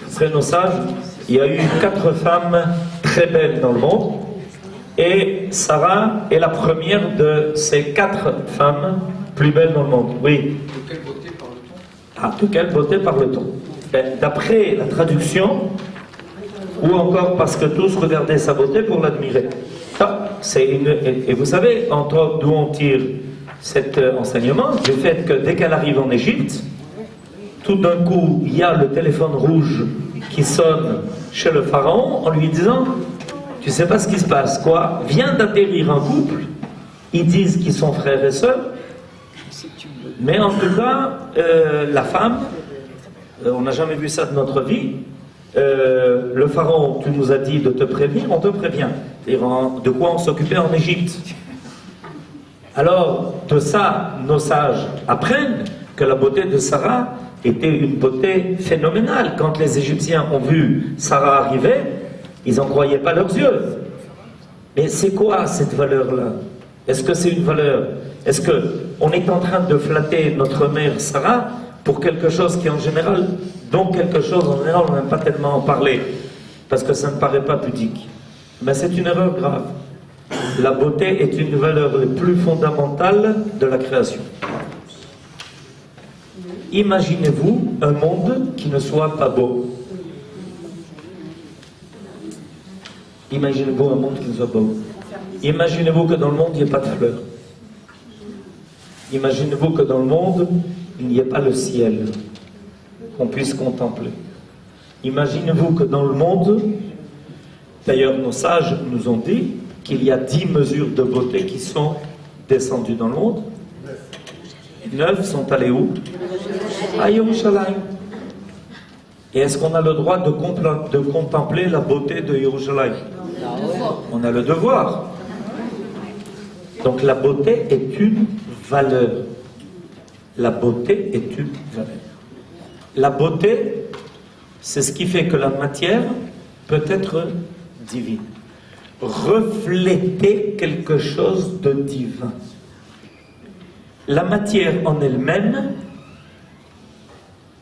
Après nos sages, il y a eu 4 femmes très belles dans le monde, et Sarah est la première de ces 4 femmes plus belles dans le monde. Oui.
De quelle beauté parle-t-on?
Ah, de quelle beauté parle-t-on? D'après la traduction, ou encore parce que tous regardaient sa beauté pour l'admirer. Et vous savez, entre autres, d'où on tire cet enseignement, du fait que dès qu'elle arrive en Égypte, tout d'un coup, il y a le téléphone rouge qui sonne chez le pharaon en lui disant « Tu sais pas ce qui se passe, quoi? Vient d'atterrir un couple, ils disent qu'ils sont frères et sœurs, mais en tout cas, la femme, on n'a jamais vu ça de notre vie, le pharaon, tu nous as dit de te prévenir, on te prévient. De quoi on s'occupait en Égypte. Alors, de ça, nos sages apprennent que la beauté de Sarah était une beauté phénoménale. Quand les Égyptiens ont vu Sarah arriver, ils n'en croyaient pas leurs yeux. Mais c'est quoi cette valeur-là? Est-ce que c'est une valeur? Est-ce qu'on est en train de flatter notre mère Sarah pour quelque chose qui en général, dont quelque chose en général on n'aime pas tellement en parler, parce que ça ne paraît pas pudique? Mais c'est une erreur grave. La beauté est une valeur les plus fondamentales de la création. Imaginez-vous un monde qui ne soit pas beau. Imaginez-vous un monde qui ne soit pas beau. Imaginez-vous que dans le monde, il n'y ait pas de fleurs. Imaginez-vous que dans le monde, il n'y ait pas le ciel qu'on puisse contempler. Imaginez-vous que dans le monde, d'ailleurs nos sages nous ont dit qu'il y a 10 mesures de beauté qui sont descendues dans le monde. 9 sont allées où? À Yerushalayim. Et est-ce qu'on a le droit de contempler la beauté de Yerushalayim? On a le devoir. Donc la beauté est une valeur. La beauté est une valeur. La beauté, c'est ce qui fait que la matière peut être divine. Refléter quelque chose de divin. La matière en elle-même,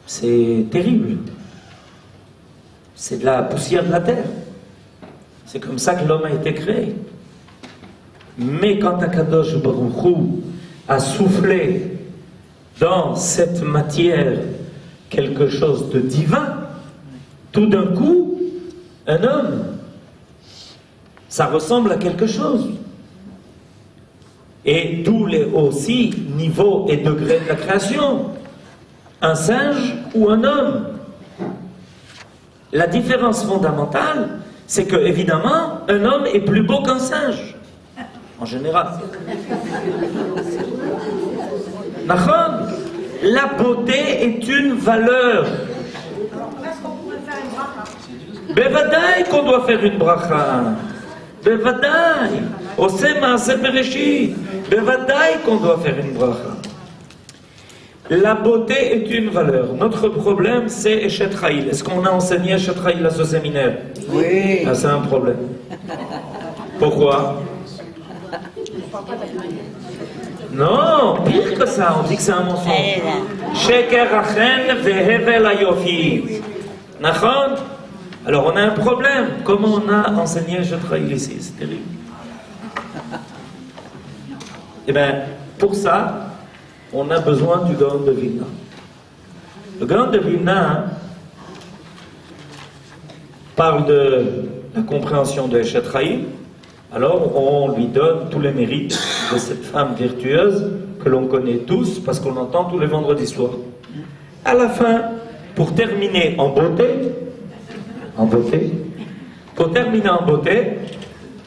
c'est terrible. C'est de la poussière de la terre. C'est comme ça que l'homme a été créé. Mais quand Akadosh Baruch Hu a soufflé dans cette matière quelque chose de divin, tout d'un coup, un homme, ça ressemble à quelque chose. et tous les aussi niveaux et degrés de la création. Un singe ou un homme. La différence fondamentale, c'est que, évidemment, un homme est plus beau qu'un singe, en général. D'accord ? La beauté est une valeur.
Est-ce qu'on pourrait faire une bracha?
Bevadaï qu'on doit faire une bracha. Bevadaï. Osema se bereshit. Bevadaï qu'on doit faire une bracha. La beauté est une valeur. Notre problème, c'est Eshet Chayil. Est-ce qu'on a enseigné Eshet Chayil à ce séminaire?
Oui.
Ah, c'est un problème. Pourquoi? Non, pire que ça, on dit que c'est un mensonge. Sheker achen vehevel ayofi. Nachon? Alors on a un problème. Comment on a enseigné Eshet Chayil ici? C'est terrible. Eh bien, pour ça, on a besoin du Gaon de Vilna. Le Gaon de Vilna parle de la compréhension de Eshet Chayil. Alors on lui donne tous les mérites de cette femme vertueuse que l'on connaît tous parce qu'on entend tous les vendredis soirs. À la fin, pour terminer en beauté,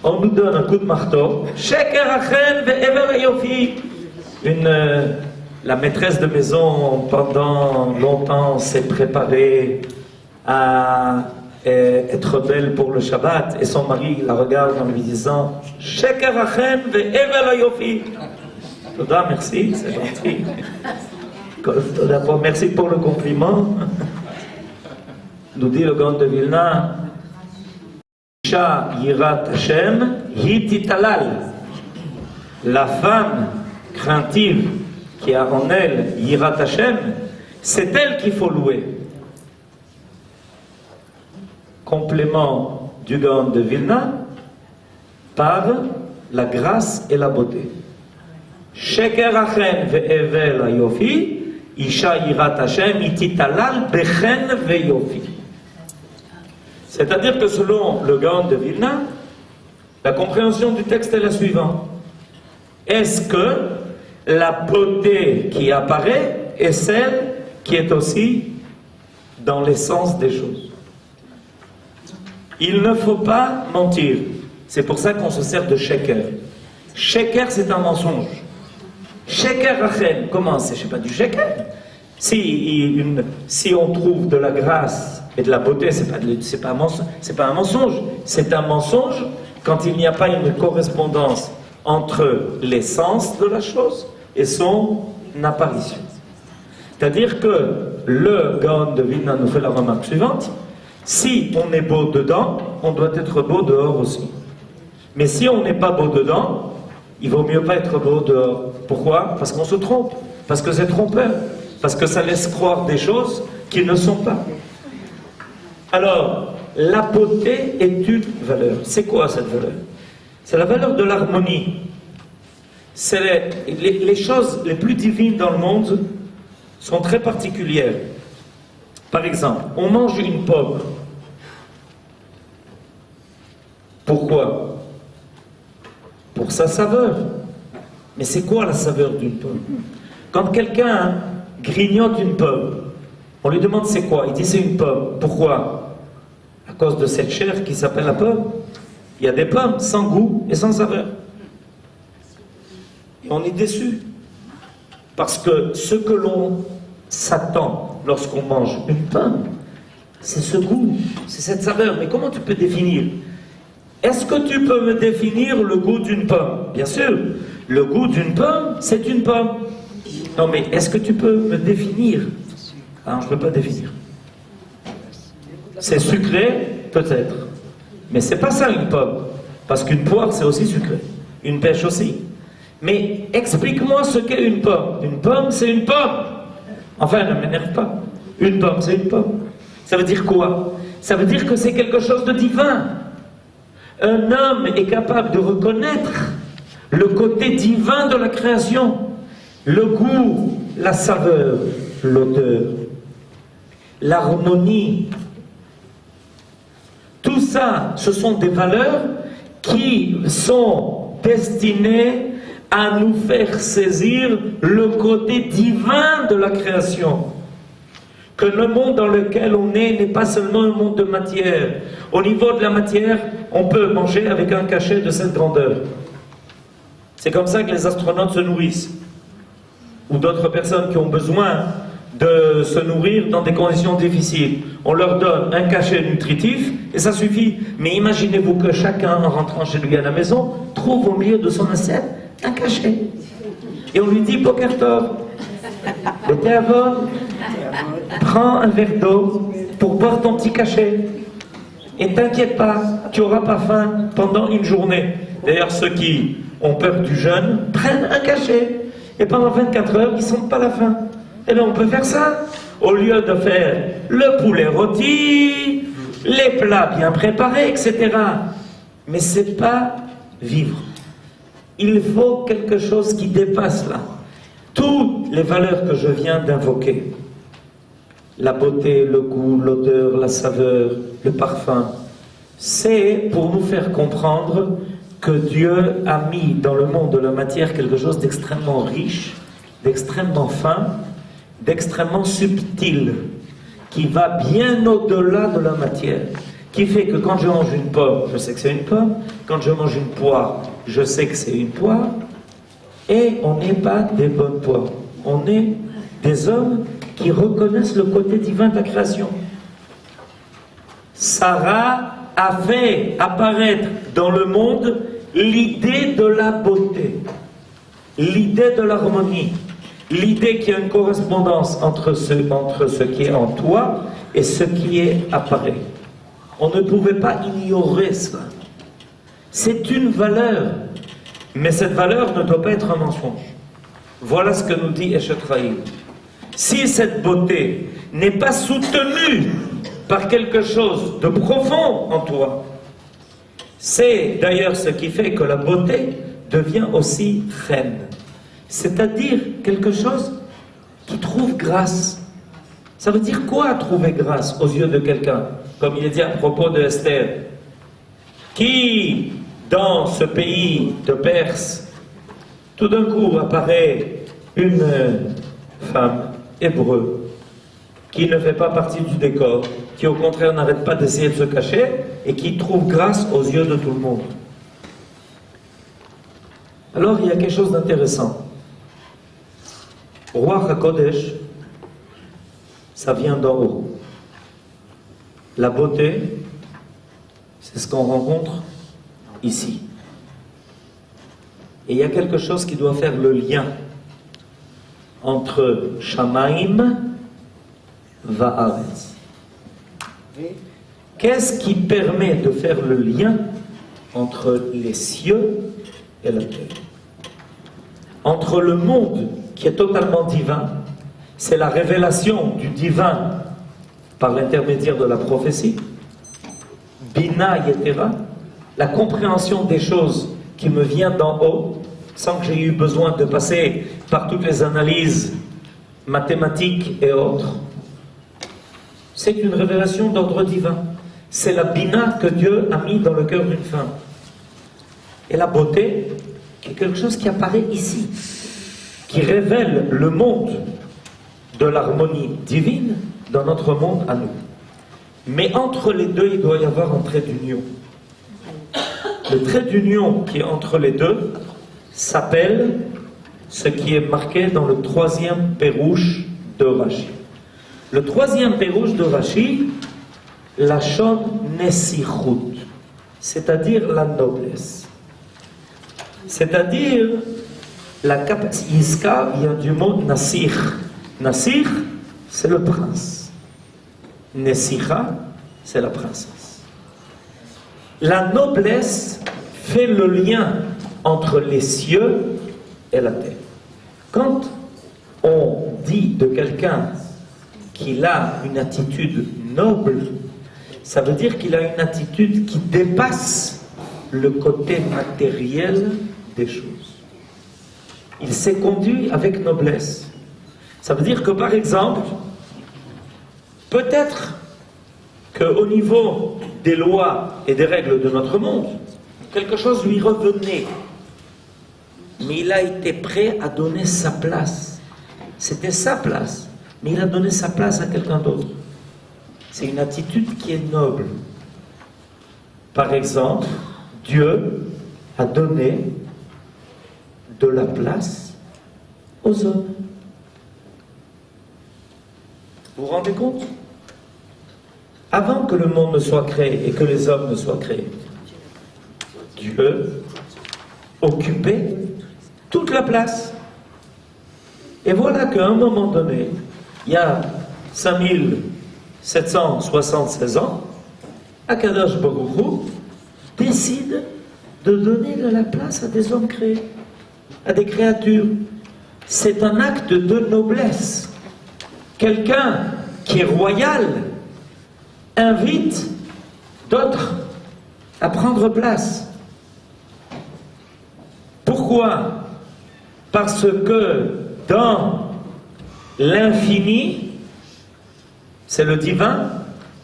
on nous donne un coup de marteau. Sheker achen ve'evel ayofi. La maîtresse de maison, pendant longtemps, s'est préparée à être belle pour le Shabbat, et son mari la regarde en lui disant Sheker achen ve'evel ayofi. Toda, merci, c'est gentil. Merci pour le compliment. Nous dit le Gaon de Vilna, Isha yirat Hashem hi titalal. La femme craintive qui a en elle Yirat Hashem, c'est elle qu'il faut louer. Complément du Gaon de Vilna par la grâce et la beauté. Sheker achen ve'evel ayofi, Isha yirat Hashem ititalal bechen ve'yofi. C'est-à-dire que selon le Gaon de Vilna, la compréhension du texte est la suivante. Est-ce que la beauté qui apparaît est celle qui est aussi dans l'essence des choses? Il ne faut pas mentir. C'est pour ça qu'on se sert de sheker. Sheker, c'est un mensonge. Sheker achen, comment c'est? Je sais pas, du sheker. Si on trouve de la grâce et de la beauté, c'est pas un mensonge. C'est un mensonge quand il n'y a pas une correspondance entre l'essence de la chose et son apparition. C'est-à-dire que le Gaon de Vilna nous fait la remarque suivante: si on est beau dedans, on doit être beau dehors aussi. Mais si on n'est pas beau dedans, il vaut mieux pas être beau dehors. Pourquoi? Parce qu'on se trompe, parce que c'est trompeur, parce que ça laisse croire des choses qui ne sont pas. Alors, la beauté est une valeur. C'est quoi cette valeur? C'est la valeur de l'harmonie. C'est les choses les plus divines dans le monde sont très particulières. Par exemple, on mange une pomme. Pourquoi? Pour sa saveur. Mais c'est quoi la saveur d'une pomme? Quand quelqu'un grignote une pomme, on lui demande c'est quoi? Il dit c'est une pomme. Pourquoi? À cause de cette chair qui s'appelle la pomme. Il y a des pommes sans goût et sans saveur. Et on est déçu. Parce que ce que l'on s'attend lorsqu'on mange une pomme, c'est ce goût, c'est cette saveur. Mais comment tu peux définir? Est-ce que tu peux me définir le goût d'une pomme? Bien sûr, le goût d'une pomme, c'est une pomme. Non, mais est-ce que tu peux me définir? Ah, je ne peux pas définir. C'est sucré, peut-être. Mais c'est pas ça une pomme. Parce qu'une poire, c'est aussi sucré. Une pêche aussi. Mais explique-moi ce qu'est une pomme. Une pomme, c'est une pomme. Enfin, ne m'énerve pas. Une pomme, c'est une pomme. Ça veut dire quoi? Ça veut dire que c'est quelque chose de divin. Un homme est capable de reconnaître le côté divin de la création. Le goût, la saveur, l'odeur, l'harmonie. Tout ça, ce sont des valeurs qui sont destinées à nous faire saisir le côté divin de la création. Que le monde dans lequel on est n'est pas seulement un monde de matière. Au niveau de la matière, on peut manger avec un cachet de cette grandeur. C'est comme ça que les astronautes se nourrissent. Ou d'autres personnes qui ont besoin de se nourrir dans des conditions difficiles. On leur donne un cachet nutritif et ça suffit. Mais imaginez-vous que chacun, en rentrant chez lui à la maison, trouve au milieu de son assiette un cachet. Et on lui dit, Boker Tov, le théavon, prends un verre d'eau pour boire ton petit cachet. Et t'inquiète pas, tu n'auras pas faim pendant une journée. D'ailleurs, ceux qui ont peur du jeûne prennent un cachet. Et pendant 24 heures, ils ne sentent pas la faim. Et bien, on peut faire ça. Au lieu de faire le poulet rôti, les plats bien préparés, etc. Mais ce n'est pas vivre. Il faut quelque chose qui dépasse là. Toutes les valeurs que je viens d'invoquer, la beauté, le goût, l'odeur, la saveur, le parfum, c'est pour nous faire comprendre que Dieu a mis dans le monde de la matière quelque chose d'extrêmement riche, d'extrêmement fin, d'extrêmement subtil, qui va bien au-delà de la matière, qui fait que quand je mange une pomme, je sais que c'est une pomme, quand je mange une poire, je sais que c'est une poire, et on n'est pas des bonnes poires, on est des hommes qui reconnaissent le côté divin de la création. Sarah a fait apparaître dans le monde l'idée de la beauté, l'idée de l'harmonie, l'idée qu'il y a une correspondance entre ce qui est en toi et ce qui est appareil. On ne pouvait pas ignorer cela. C'est une valeur, mais cette valeur ne doit pas être un mensonge. Voilà ce que nous dit Eshet Chaim. Si cette beauté n'est pas soutenue par quelque chose de profond en toi, c'est d'ailleurs ce qui fait que la beauté devient aussi reine. C'est-à-dire quelque chose qui trouve grâce. Ça veut dire quoi trouver grâce aux yeux de quelqu'un? Comme il est dit à propos de Esther, qui dans ce pays de Perse, tout d'un coup apparaît une femme hébreu qui ne fait pas partie du décor, qui au contraire n'arrête pas d'essayer de se cacher et qui trouve grâce aux yeux de tout le monde. Alors il y a quelque chose d'intéressant. Roi HaKodesh, ça vient d'en haut. La beauté, c'est ce qu'on rencontre ici. Et il y a quelque chose qui doit faire le lien entre Shamaim Va'aretz. Qu'est-ce qui permet de faire le lien entre les cieux et la terre? Entre le monde qui est totalement divin, c'est la révélation du divin par l'intermédiaire de la prophétie, Bina Yetera, la compréhension des choses qui me vient d'en haut, sans que j'ai eu besoin de passer par toutes les analyses mathématiques et autres. C'est une révélation d'ordre divin. C'est la Bina que Dieu a mis dans le cœur d'une femme. Et la beauté, qui est quelque chose qui apparaît ici, qui révèle le monde de l'harmonie divine dans notre monde à nous. Mais entre les deux, il doit y avoir un trait d'union. Le trait d'union qui est entre les deux s'appelle ce qui est marqué dans le 3e pérouche de Rashi. Le 3e pérouche de Rashi, la Shon Nesichut, c'est-à-dire la noblesse. C'est-à-dire la capacité. Yiska vient du mot Nasir. Nasir, c'est le prince. Nesicha, c'est la princesse. La noblesse fait le lien entre les cieux et la terre. Quand on dit de quelqu'un qu'il a une attitude noble, ça veut dire qu'il a une attitude qui dépasse le côté matériel des choses. Il s'est conduit avec noblesse. Ça veut dire que, par exemple, peut-être qu'au niveau des lois et des règles de notre monde, quelque chose lui revenait. mais il a été prêt à donner sa place. C'était sa place, mais il a donné sa place à quelqu'un d'autre. C'est une attitude qui est noble. Par exemple, Dieu a donné de la place aux hommes. Vous vous rendez compte? Avant que le monde ne soit créé et que les hommes ne soient créés, Dieu occupait toute la place. Et voilà qu'à un moment donné, il y a 5776 ans, Akadosh Baruch Hu décide de donner de la place à des hommes créés, à des créatures. C'est un acte de noblesse. Quelqu'un qui est royal invite d'autres à prendre place. Pourquoi? Parce que dans l'infini, c'est le divin,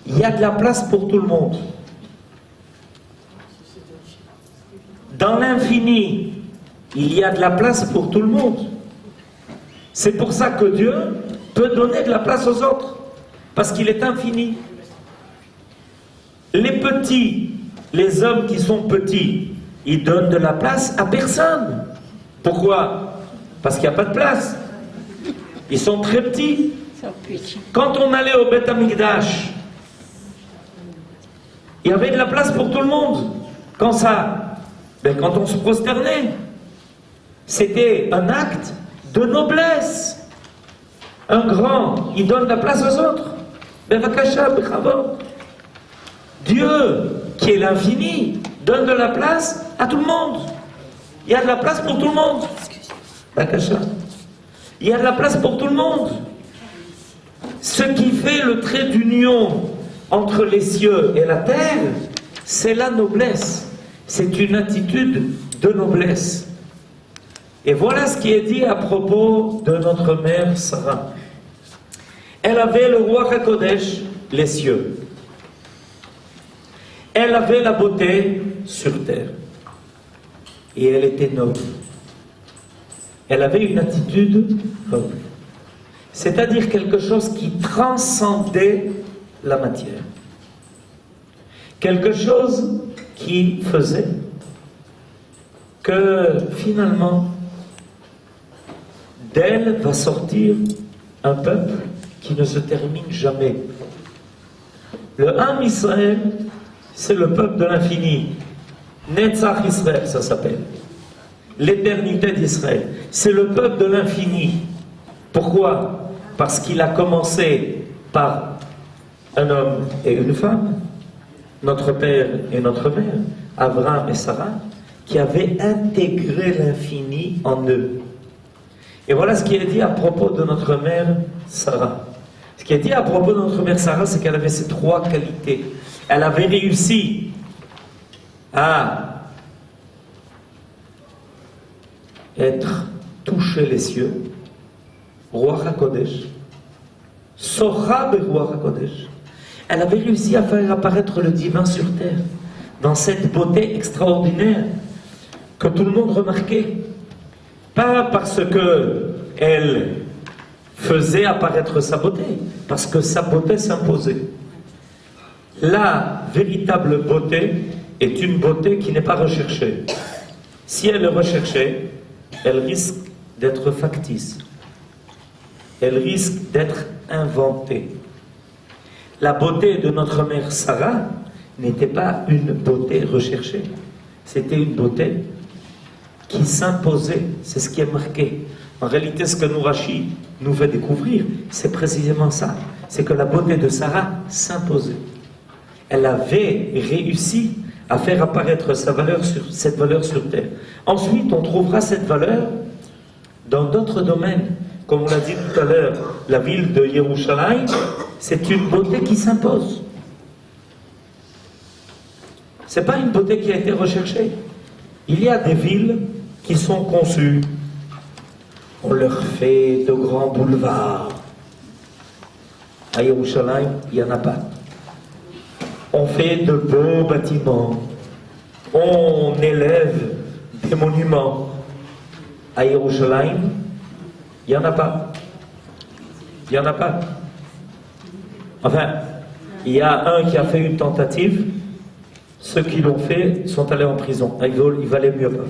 il y a de la place pour tout le monde. Dans l'infini, il y a de la place pour tout le monde. C'est pour ça que Dieu peut donner de la place aux autres, parce qu'il est infini. Les petits, les hommes qui sont petits, ils donnent de la place à personne. Pourquoi? Parce qu'il n'y a pas de place. Ils sont très petits. Quand on allait au Beth Amikdash, il y avait de la place pour tout le monde. Quand ça? Ben, quand on se prosternait. C'était un acte de noblesse. Un grand, il donne de la place aux autres. Bevakasha, bechavot. Dieu, qui est l'infini, donne de la place à tout le monde. Il y a de la place pour tout le monde. Bevakasha. Il y a de la place pour tout le monde. Ce qui fait le trait d'union entre les cieux et la terre, c'est la noblesse. C'est une attitude de noblesse. Et voilà ce qui est dit à propos de notre mère Sarah. Elle avait le roi HaKodesh, les cieux. Elle avait la beauté sur terre. Et elle était noble. Elle avait une attitude noble. C'est-à-dire quelque chose qui transcendait la matière. Quelque chose qui faisait que finalement, d'elle va sortir un peuple qui ne se termine jamais. Le Ham Israël, c'est le peuple de l'infini. Netzach Israël, ça s'appelle. L'éternité d'Israël. C'est le peuple de l'infini. Pourquoi? Parce qu'il a commencé par un homme et une femme, notre père et notre mère, Abraham et Sarah, qui avaient intégré l'infini en eux. Et voilà ce qui est dit à propos de notre mère Sarah. Ce qui est dit à propos de notre mère Sarah, c'est qu'elle avait ces trois qualités. Elle avait réussi à toucher les cieux, Roi HaKodesh, Socha Roi HaKodesh. Elle avait réussi à faire apparaître le divin sur terre, dans cette beauté extraordinaire que tout le monde remarquait. Pas parce que elle faisait apparaître sa beauté, parce que sa beauté s'imposait. La véritable beauté est une beauté qui n'est pas recherchée. Si elle est recherchée, elle risque d'être factice. Elle risque d'être inventée. La beauté de notre mère Sarah n'était pas une beauté recherchée. C'était une beauté qui s'imposait. C'est ce qui est marqué. En réalité, ce que Rashi nous fait découvrir, c'est précisément ça. C'est que la beauté de Sarah s'imposait. Elle avait réussi à faire apparaître cette valeur sur terre. Ensuite, on trouvera cette valeur dans d'autres domaines. Comme on l'a dit tout à l'heure, la ville de Yerushalayim, c'est une beauté qui s'impose. Ce n'est pas une beauté qui a été recherchée. Il y a des villes qui sont conçues. On leur fait de grands boulevards. À Yerushalayim, il n'y en a pas. On fait de beaux bâtiments. On élève des monuments. à Yerushalayim, il n'y en a pas. Il n'y en a pas. Enfin, il y a un qui a fait une tentative. Ceux qui l'ont fait sont allés en prison. Il valait mieux pas.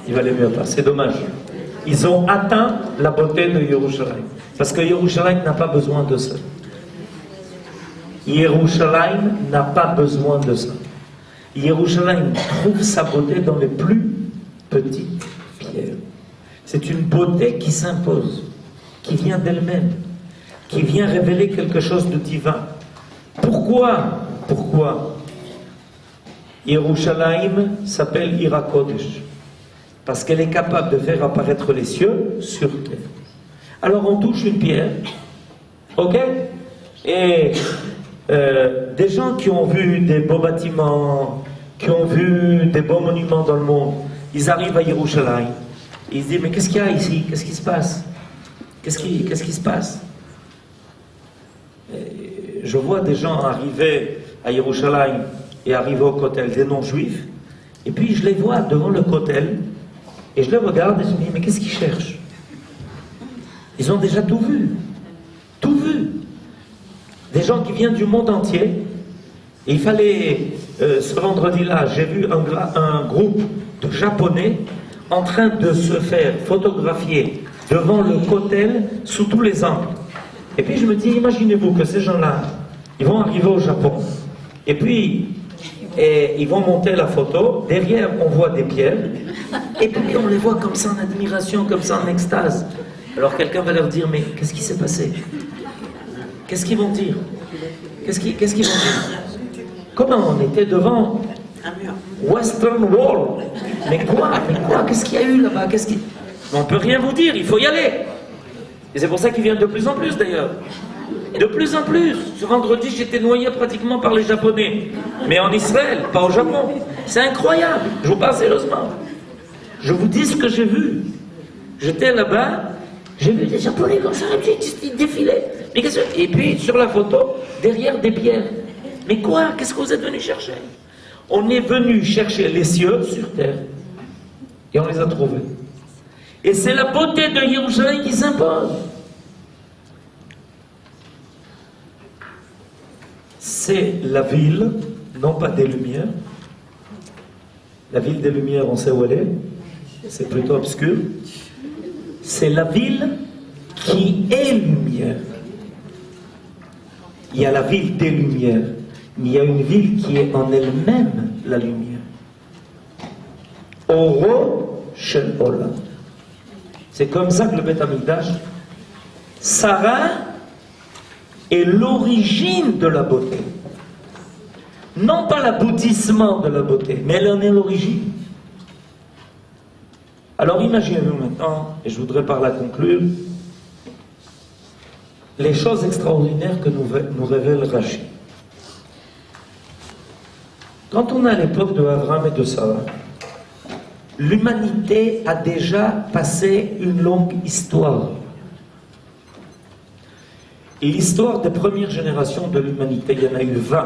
Il valait mieux pas. C'est dommage. Ils ont atteint la beauté de Yerushalayim. Parce que Yerushalayim n'a pas besoin de ça. Yerushalayim n'a pas besoin de ça. Yerushalayim trouve sa beauté dans les plus petites pierres. C'est une beauté qui s'impose, qui vient d'elle-même, qui vient révéler quelque chose de divin. Pourquoi Yerushalayim s'appelle Ira Kodesh? Parce qu'elle est capable de faire apparaître les cieux sur terre. Alors on touche une pierre, ok? Et des gens qui ont vu des beaux bâtiments, qui ont vu des beaux monuments dans le monde, ils arrivent à Yerushalayim, ils se disent, mais qu'est-ce qu'il y a ici? Qu'est-ce qui se passe? Qu'est-ce qui se passe? Et je vois des gens arriver à Yerushalayim et arriver au Kotel, des non-juifs, et puis je les vois devant le Kotel, et je les regarde et je me dis, mais qu'est-ce qu'ils cherchent? Ils ont déjà tout vu. Tout vu. Des gens qui viennent du monde entier. Et il fallait, ce vendredi-là, j'ai vu un groupe de Japonais en train de se faire photographier devant le Kotel sous tous les angles. Et puis je me dis, imaginez-vous que ces gens-là, ils vont arriver au Japon. Et puis, ils vont monter la photo. Derrière, on voit des pierres. Et puis on les voit comme ça en admiration, comme ça en extase. Alors quelqu'un va leur dire, mais qu'est-ce qui s'est passé? Qu'est-ce qu'ils vont dire? Qu'est-ce qu'ils vont dire? Comment on était devant Western Wall? Mais quoi? Qu'est-ce qu'il y a eu là-bas? On ne peut rien vous dire, il faut y aller. Et c'est pour ça qu'ils viennent de plus en plus d'ailleurs. De plus en plus. Ce vendredi, j'étais noyé pratiquement par les Japonais. Mais en Israël, pas au Japon. C'est incroyable. Je vous parle sérieusement. Je vous dis ce que j'ai vu. J'étais là-bas, j'ai vu des Japonais comme ça, ils défilaient. Mais et puis, sur la photo, derrière des pierres. Mais quoi? Qu'est-ce que vous êtes venus chercher? On est venu chercher les cieux sur terre. Et on les a trouvés. Et c'est la beauté de Yerushalayim qui s'impose. C'est la ville, non pas des Lumières. La ville des Lumières, on sait où elle est. C'est plutôt obscur. C'est la ville qui est lumière. Il y a la ville des Lumières, mais il y a une ville qui est en elle-même la lumière. Oro shel olam. C'est comme ça que le Beth Amikdash, Sarah est l'origine de la beauté. Non pas l'aboutissement de la beauté, mais elle en est l'origine. Alors imaginez-vous maintenant, et je voudrais par là conclure, les choses extraordinaires que nous révèle Rashi. Quand on est à l'époque de Abraham et de Sarah, l'humanité a déjà passé une longue histoire. Et l'histoire des premières générations de l'humanité, il y en a eu 20.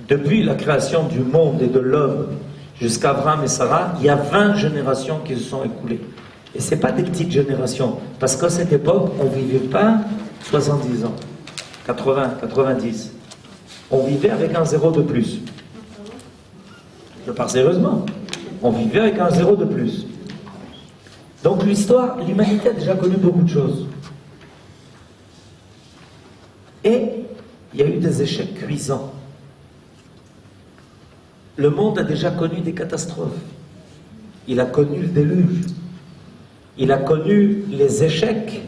Depuis la création du monde et de l'homme jusqu'à Abraham et Sarah, il y a 20 générations qui se sont écoulées. Et ce n'est pas des petites générations, parce qu'à cette époque, on ne vivait pas 70 ans, 80, 90. On vivait avec un zéro de plus. Je parle sérieusement. On vivait avec un zéro de plus. Donc l'humanité a déjà connu beaucoup de choses. Et il y a eu des échecs cuisants. Le monde a déjà connu des catastrophes. Il a connu le déluge. Il a connu les échecs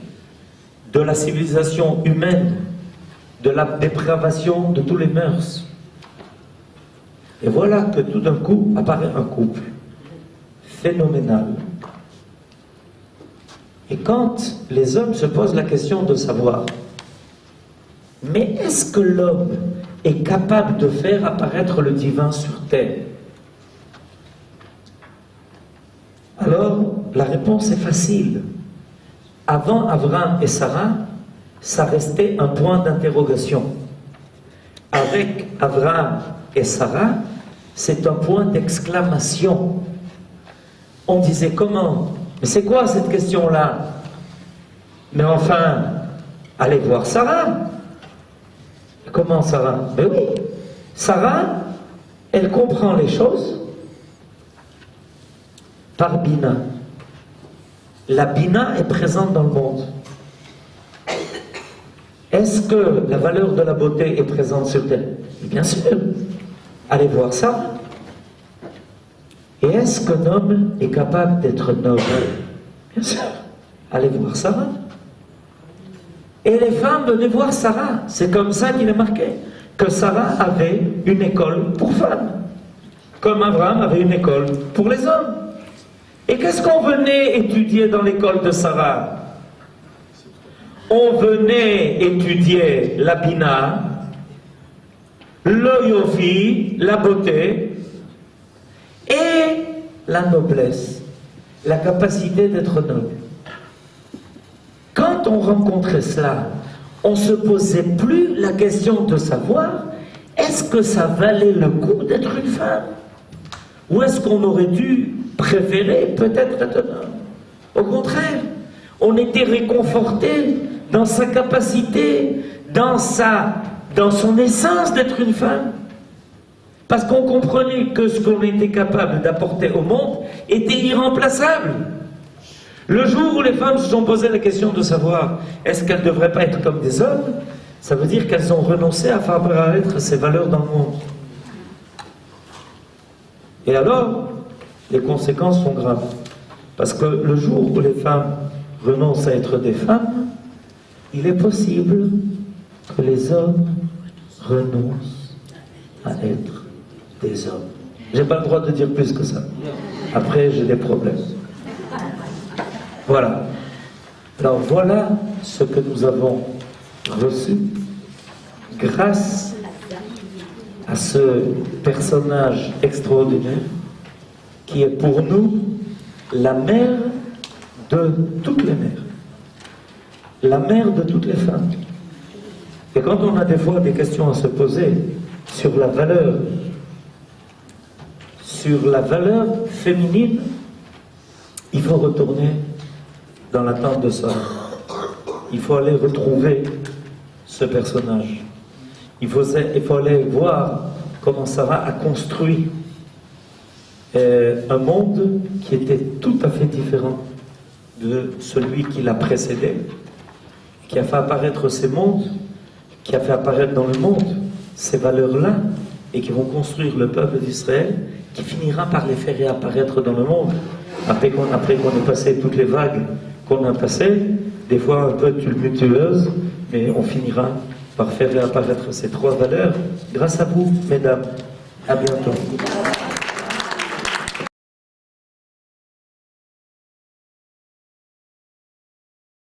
de la civilisation humaine, de la dépravation de tous les mœurs. Et voilà que tout d'un coup apparaît un couple phénoménal. Et quand les hommes se posent la question de savoir, mais est-ce que l'homme est capable de faire apparaître le divin sur terre? Alors, la réponse est facile. Avant Abraham et Sarah, ça restait un point d'interrogation. Avec Abraham et Sarah, c'est un point d'exclamation. on disait comment? Mais c'est quoi cette question-là? Mais enfin, allez voir Sarah. Comment Sarah? Mais oui, Sarah, elle comprend les choses par Bina. La Bina est présente dans le monde. Est-ce que la valeur de la beauté est présente sur terre? Bien sûr. Allez voir ça. Et est-ce qu'un homme est capable d'être noble? Bien sûr. Allez voir Sarah. Et les femmes venaient voir Sarah. C'est comme ça qu'il est marqué. Que Sarah avait une école pour femmes. Comme Abraham avait une école pour les hommes. Et qu'est-ce qu'on venait étudier dans l'école de Sarah? On venait étudier la Bina, le Yofi, la beauté, et la noblesse, la capacité d'être noble. Quand on rencontrait cela, on ne se posait plus la question de savoir est-ce que ça valait le coup d'être une femme? Ou est-ce qu'on aurait dû préférer peut-être être un homme? Au contraire, on était réconforté dans sa capacité, dans son essence d'être une femme. Parce qu'on comprenait que ce qu'on était capable d'apporter au monde était irremplaçable. Le jour où les femmes se sont posé la question de savoir est-ce qu'elles ne devraient pas être comme des hommes, ça veut dire qu'elles ont renoncé à faire apparaître ces valeurs dans le monde. Et alors, les conséquences sont graves. Parce que le jour où les femmes renoncent à être des femmes, il est possible que les hommes renoncent à être des hommes. J'ai pas le droit de dire plus que ça. Après, j'ai des problèmes. Voilà. Alors voilà ce que nous avons reçu grâce à ce personnage extraordinaire qui est pour nous la mère de toutes les mères. La mère de toutes les femmes. Et quand on a des fois des questions à se poser sur la valeur féminine, il faut retourner dans la tente de Sarah. Il faut aller retrouver ce personnage. Il faut aller voir comment Sarah a construit un monde qui était tout à fait différent de celui qui l'a précédé, qui a fait apparaître ces mondes, qui a fait apparaître dans le monde ces valeurs-là, et qui vont construire le peuple d'Israël, qui finira par les faire réapparaître dans le monde. Après qu'on ait passé toutes les vagues qu'on a passées, des fois un peu tumultueuses, mais on finira par faire réapparaître ces trois valeurs grâce à vous, mesdames. À bientôt.